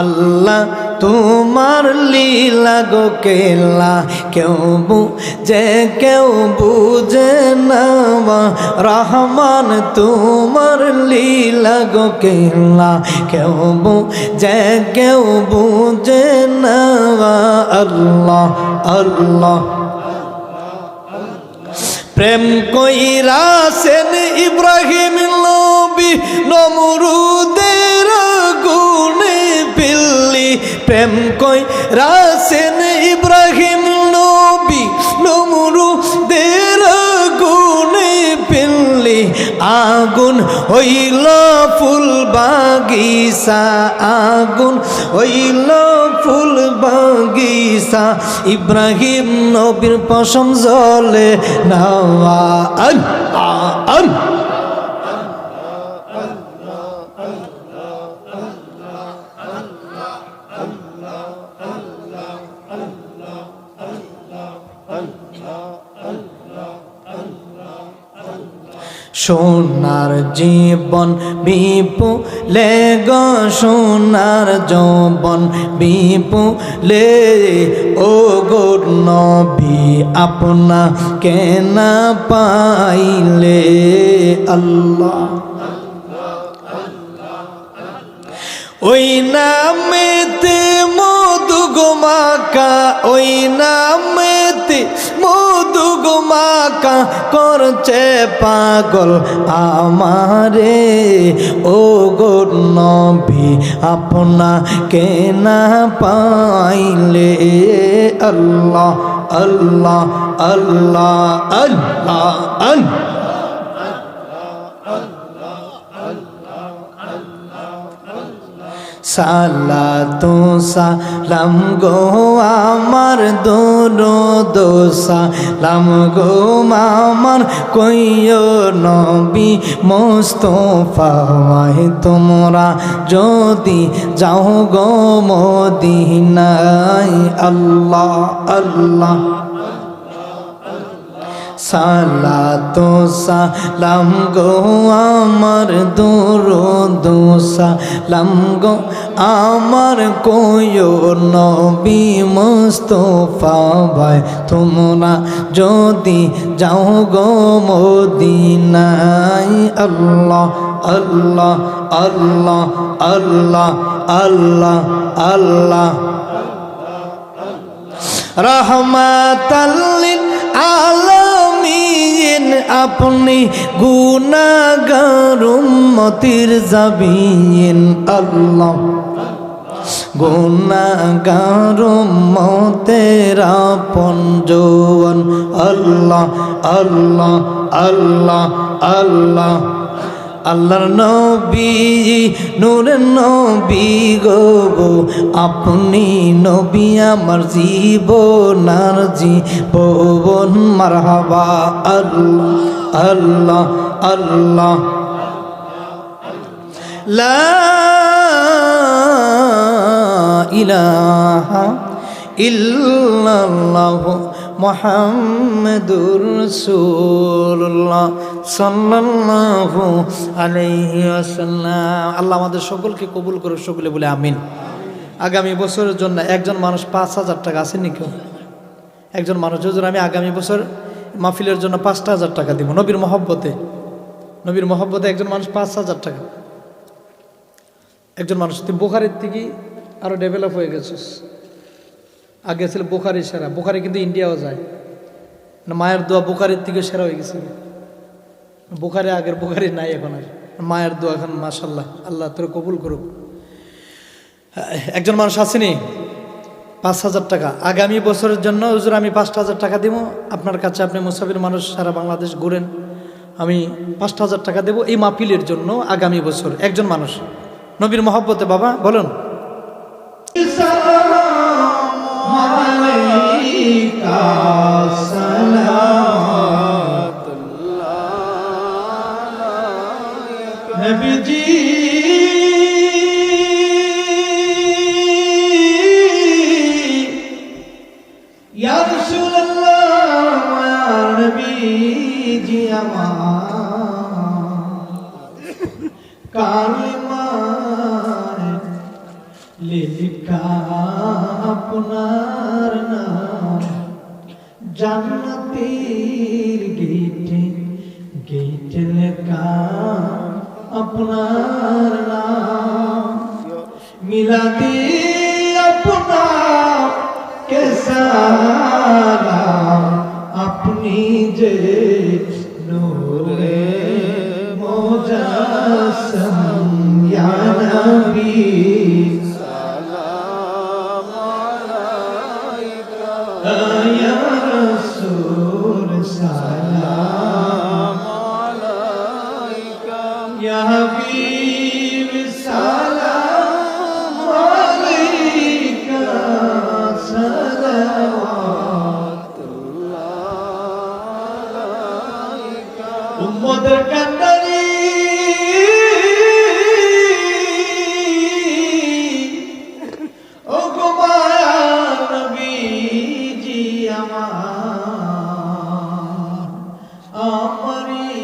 আল্লাহ তোমার লীলা গো কেলা কেউ বুঝে কেউ বুঝে না রহমান তোমার লীলা গো কেলা কেউ বুঝে কেউ বুঝে না আল্লাহ আল্লাহ প্রেম কইরাছেন ইব্রাহিম নবী নমরুদের গুণে পিল্লি প্রেম কইরাছেন ইব্রাহিম নবী নমরুদের গুণে পিল্লি আগুন হইল ফুল বাগিচা আগুন হইল ফুল বাগিচা ইব্রাহিম নবীর পশম জ্বলে নাওয়া আল্লাহ সোনার জীবন বিপুলে গো সোনার যৌবন বিপুলে ও গো নবী আপনা কেনা পাইলে আল্লাহ ওই নামেতে মধু গো মাকা ওই নামেতে মধু গো মাকা করছে পাগল আমারে ও গো নবী আপনা কেনা পাইলে আল্লাহ আল্লাহ আল্লাহ আল্লাহ আল্লাহ সালাতু সালাম গো আমার দরুদ সালাম গো আমার কইও নবী মুস্তাফা তোমরা যদি যাও গো মদিনায় আল্লাহ আল্লাহ সালাতু সালাম গো আমার দরুদ সালাম গো আমার কইও নবী মুস্তাফা ভাই তোমরা যদি যাও গো মদিনায় আল্লাহ আল্লাহ আল্লাহ আল্লাহ আল্লাহ আল্লাহ রাহমাতাল লিল আলামিন আপনি গুনাহগার উম্মতির জাবিন আল্লাহ গুনাহগার উম্মতের আপনজন আল্লাহ আল্লাহ আল্লাহ আল্লাহ আল্লাহর নবী নূরের নবী গো আপনি নবী আমার জীবনার জীবন মারহাবা আল্লাহ আল্লাহ আল্লাহ লা ইলাহা ইল্লাল্লাহ মুহাম্মাদুর রাসূলুল্লাহ সাল্লাল্লাহু আলাইহি ওয়াসাল্লাম। আল্লাহ আমাদের সকলকে কবুল করে সকলে বলে আমিন। আগামী বছরের জন্য একজন মানুষ 5,000 টাকা আছে নাকি? একজন মানুষ হুজুর আমি আগামী বছর মাহফিলের জন্য 5,000 টাকা দিব নবীর মহব্বতে একজন মানুষ 5,000 টাকা। একজন মানুষ তুই বুখারীর থেকে আরো ডেভেলপ হয়ে গেছিস। আগে ছিল বুখারী সেরা, বুখারী কিন্তু ইন্ডিয়াও যায়, মায়ের দোয়া বুখারীর থেকে সেরা হয়ে গেছে। বুখারি আগের বুখারি নাই এখন আর। মায়ের দোয়া এখন মাশাল্লাহ, আল্লাহ তোর কবুল করুক। একজন মানুষ আসেনি 5,000 টাকা আগামী বছরের জন্য, হুজুর আমি 5,000 টাকা দিব আপনার কাছে, আপনি মুসাফির মানুষ সারা বাংলাদেশ ঘুরেন, আমি 5,000 টাকা দেব এই মাহফিলের জন্য আগামী বছর। একজন মানুষ নবীর মহব্বতে বাবা বলুন নবীজি ইয়া রাসূলুল্লাহ ইয়া নবীজি আমার কালিমার লেখা আপনার নাম জান্নাতের গেটে গেটে লেখা আপনার নাম মিলাতে আপনার কে সালাম আপনি যে নূরে মুজাসসাম ইয়া নবী সালাম আলাইকা ইয়া রাসূল সালাম আলাইকা ইয়া হাবিব সালাম আলাইকা সালাওয়াতুল্লাহ আলাইকা উম্মতের কান্দারি ও গো মায়ার নবীজি আমারি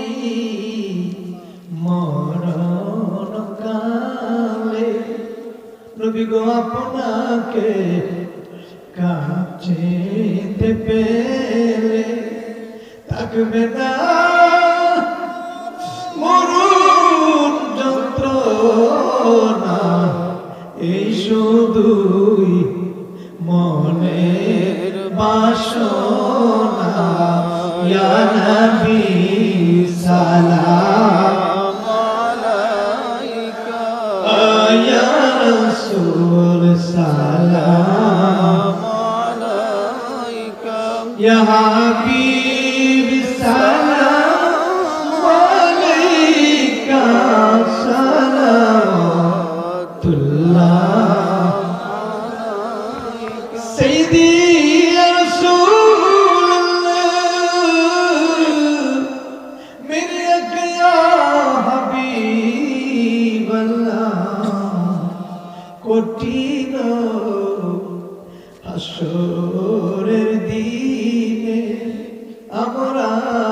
মরণ কালে নবী গো আপনাকে কাছে পেলে থাকবে না মরণ যন্ত্রণা এই শুধুই মনের বাসনা ইয়া নবী সালাম আলাইকা ইয়া রাসূল সালাম আলাইকা ইয়া হাবিব সালাম আলাইকা সালাওয়াতুল্লাহ সাইয়্যিদি ইয়া রাসূলুল্লাহ মেরে ইয়া হাবিবাল্লাহ কঠিন হাসরের দিনে আমরা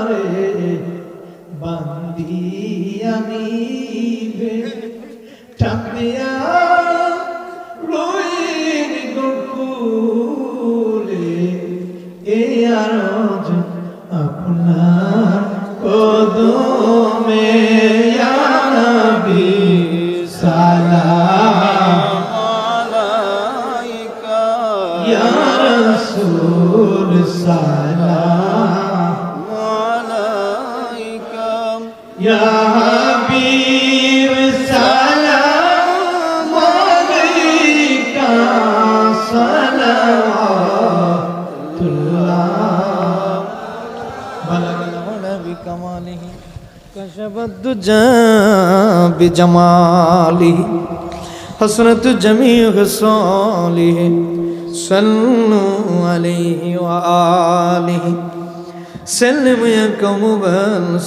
রে বান্দিয়া নিবে টাকিয়া রইন গকুলে এ আরজ আপনার কদমে ইয়া নবী সালাম আলাইকা ইয়া রাসূল সালাম আলাইকা ইয়া হাবিব সালাম আলাইকা সালাওয়াতুল্লাহ বালাগনা বিকামালিহি كشف الدجى بجماله حسنت جميع خصاله صلوا عليه وآله سلم يا قوم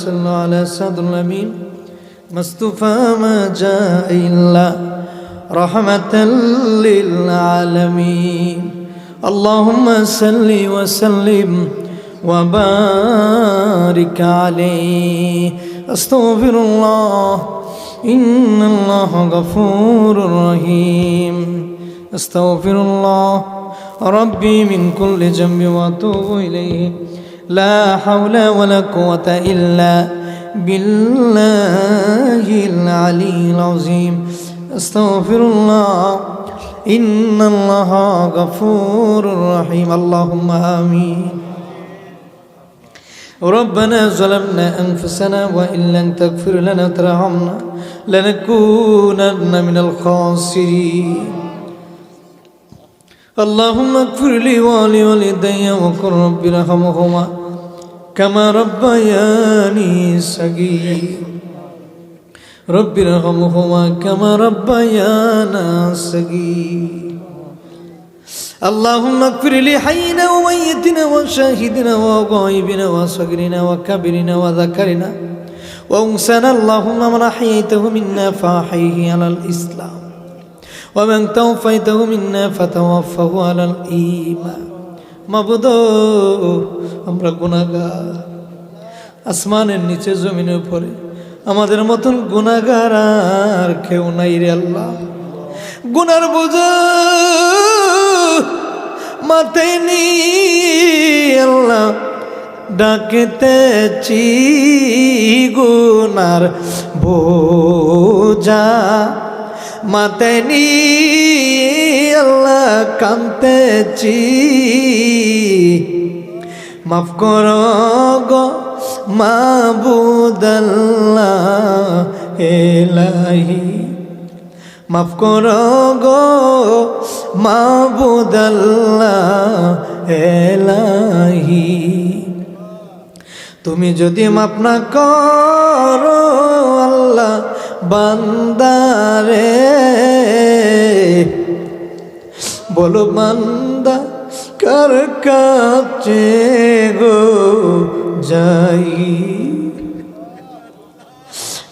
صلوا على صدر الأمين مصطفى ما جاء إلا رحمة للعالمين اللهم صل وسلم وبارك عليه أستغفر الله إن الله غفور رحيم أستغفر الله ربي من كل ذنب وأتوب إليه لا حول ولا قوة إلا بالله العلي العظيم أستغفر الله إن الله غفور رحيم اللهم آمين ربنا ظلمنا أنفسنا وإن لم تغفر لنا وترحمنا لنكونن من الخاسرين اللهم اغفر لي ولوالدي وقل رب ارحمهما كما ربياني صغيرا رب ارحمهما كما ربيانا صغيرا اللهم اغفر لحينا وميتنا وشاهدنا وغائبنا وصغيرنا وكبرنا وذكرنا وأنسانا اللهم من أحييته منا فأحيه على الإسلام ومن توفيته منا فتوفه على الإيمان মাবুদো আমরা গুনাহগার আসমানের নিচে জমিনের উপরে আমাদের মতন গুনাহগার আর কেউ নাই রে আল্লাহ গুনার বোঝা মাথায় নিয়ে আল্লাহ ডাকতেছি গুনার বোঝা মাথায় নিয়ে আল্লাহ কাঁদতেছি মাফ করো গো মাবুদ আল্লাহ ইলাহি মাফ করো গো মাবুদ আল্লাহ ইলাহি তুমি যদি মাফ না করো আল্লাহ বান্দারে বলো বান্দা কার কাছে গো যাই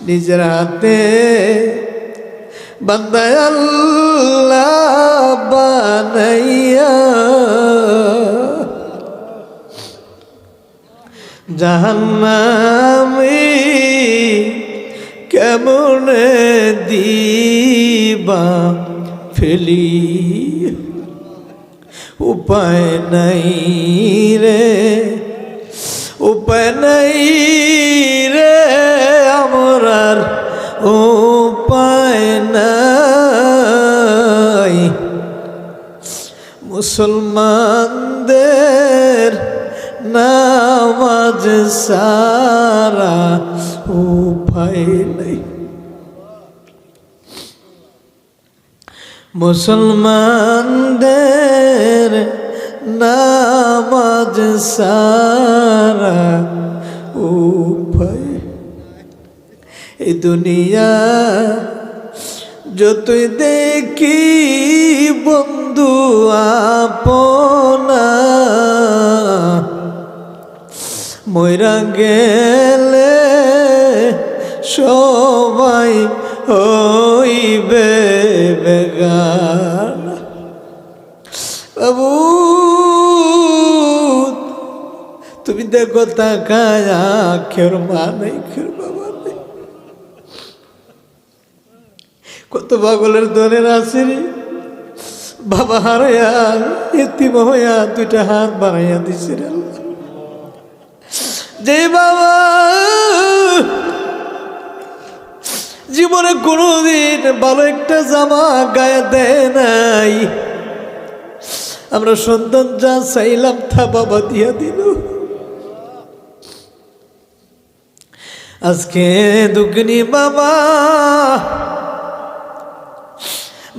নিজের হাতে বান্দা আল্লাহ বানাইয়া জাহান্নামে কেমন দিবা ফেলি উপায় নাই রে উপায় নাই রে আমরার উপায় নাই মুসলমানদের নামাজ সারা উপায় নাই মুসলমানদের নামাজ সারা উপায় এই দুনিয়া যতই দেখি বন্ধু আপনা মইরা গেলে সবাই হইবে বেগান বাবু তুমি দেখো তাকায় খের মা নেই খের বাবা নেই কত পাগলের দলের আছে রে বাবা হারাইয়া এতিম হইয়া দুইটা হাত বাড়াইয়া দিছে রে যে বাবা জীবনে কোনোদিন ভালো একটা জামা গায়ে দেয় নাই আমরা সন্তান যা চাইলাম তা বাবা দিয়া দিল আজকে দুঃখিনী বাবা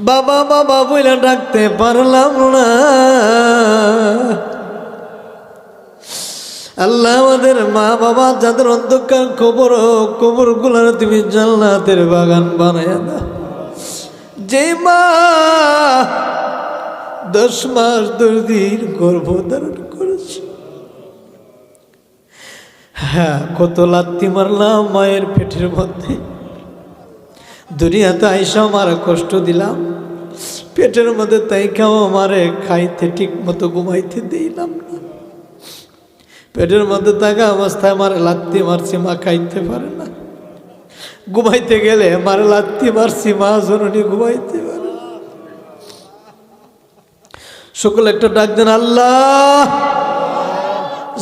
বাবা বাবা বইলা ডাকতে পারলাম না আল্লাহ আমাদের মা বাবা যাদের অন্ধকার কবর গুলার তুমি জান্নাতের বাগান বানায়া দাও যে মা 10 মাস 10 দিন গর্ভধারণ করেছে হ্যাঁ কত লাত্তি মারলাম মায়ের পেটের মধ্যে দুনিয়াতে আইসা আমার কষ্ট দিলাম পেটের মধ্যে তাই খাও আমারে খাইতে ঠিক মতো ঘুমাইতে দিলাম না পেটের মধ্যে থাকা অবস্থায় আমার লাত্তি মারছি মা খাইতে পারে না ঘুমাইতে গেলে আমার লাত্তি মারছি মা জননী ঘুমাইতে পারে না সকলে একটা ডাক দেন আল্লাহ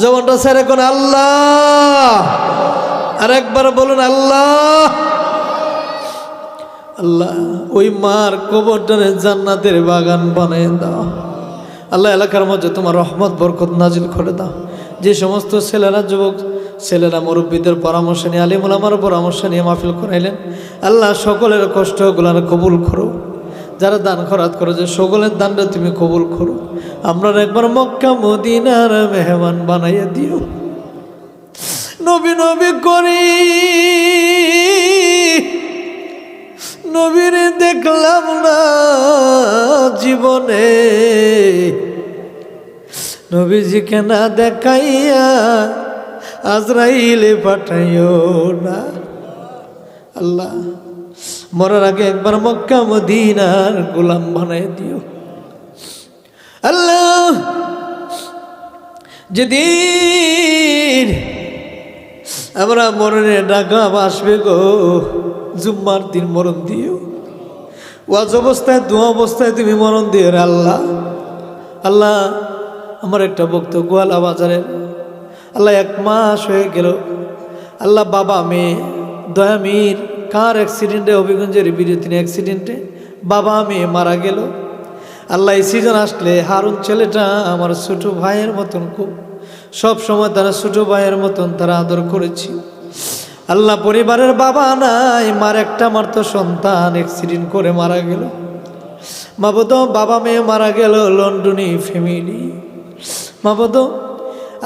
জবানটা স্যার এখন আল্লাহ আর একবার বলুন আল্লাহ আল্লাহ ওই মার কবরটারে জান্নাতের বাগান বানিয়ে দাও আল্লাহ এলাকার মধ্যে তোমার রহমত বরকত নাজিল করে দাও যে সমস্ত ছেলেরা যুবক ছেলেরা মুরব্বীদের পরামর্শ নিয়ে আলিম উলামার পরামর্শ নিয়ে মাহফিল করাইলেন। আল্লাহ সকলের কষ্টগুলো কবুল করো, যারা দান খরাত করো যে সকলের দানটা তুমি কবুল করো। আমরা একবার মক্কা মদিনার মেহমান বানাইয়া দিও। নবী নবী করি নবীর দেখলাম না জীবনে, নবীজিকে না দেখাইয়া আজরাইলে পাঠাইও না। আল্লাহ মরার আগে একবার মক্কা মদিনার গোলাম বানাই দিও। আল্লাহ যেদিন আমরা মরণে ডাকা আসবে গো, জুম্মার দিন মরণ দিও। ওয়াজ অবস্থায় দোয়া অবস্থায় তুমি মরণ দিও রে আল্লাহ। আল্লাহ আমার একটা ভক্ত গোয়ালা বাজারের, আল্লাহ 1 মাস হয়ে গেল। আল্লাহ বাবা মেয়ে দয়ামীর কার অ্যাক্সিডেন্টে, হবিগঞ্জের বিরতিন অ্যাক্সিডেন্টে বাবা মেয়ে মারা গেল। আল্লাহ এই সিজন আসলে হারুন ছেলেটা আমার ছোট ভাইয়ের মতন, খুব সব সময় তারা ছোট ভাইয়ের মতন তারা আদর করেছি। আল্লাহ পরিবারের বাবা নাই, মার একটা মাত্র সন্তান অ্যাক্সিডেন্ট করে মারা গেল। মাবুদ বাবা মেয়ে মারা গেল, লন্ডনী ফ্যামিলি। মাবুদ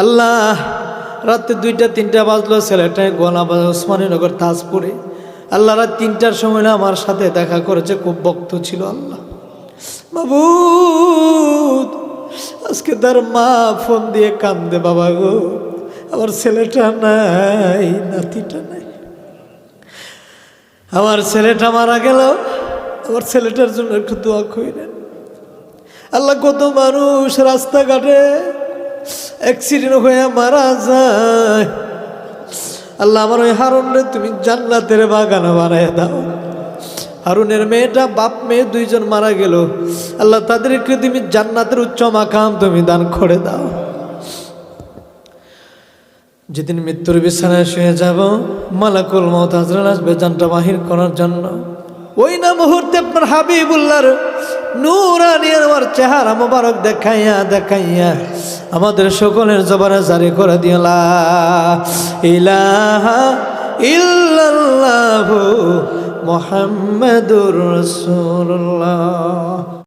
আল্লাহ রাতে 2টা-3টা বাজলো, ছেলেটায় গোয়ালাবাজার ওসমানীনগর তাজপুরে। আল্লাহ রাত 3টার সময় আমার সাথে দেখা করেছে, খুব ভক্ত ছিল। আল্লাহ মাবুদ আজকে তার মা ফোন দিয়ে কান্দে, বাবা গো আমার ছেলেটা নাই, নাতিটা নাই, আমার ছেলেটা মারা গেল, আমার ছেলেটার জন্য একটু দোয়া কইলেন। আল্লাহ কত মানুষ রাস্তাঘাটে অ্যাক্সিডেন্ট হয়ে মারা যায়। আল্লাহ আমার ওই হারুনরে তুমি জান্নাতের বাগান বানায় দাও। হারুনের মেয়েটা বাপ মেয়ে 2 জন মারা গেল। আল্লাহ তাদেরকে তুমি জান্নাতের উচ্চ মাকাম তুমি দান করে দাও। যেদিন মৃত্যুর বিছানায় শুয়ে যাব, মালাকুল মউত আজরাইল আসবে জানটা বাহির করার জন্য। ওই না মুহূর্তে আপনার হাবিবুল্লাহর নূরানি আমার চেহারা মোবারক দেখাইয়া দেখাইয়া আমাদের সকলের জবানে জারি করে দিও লা ইলাহা ইল্লাল্লাহু মুহাম্মাদুর রাসূলুল্লাহ।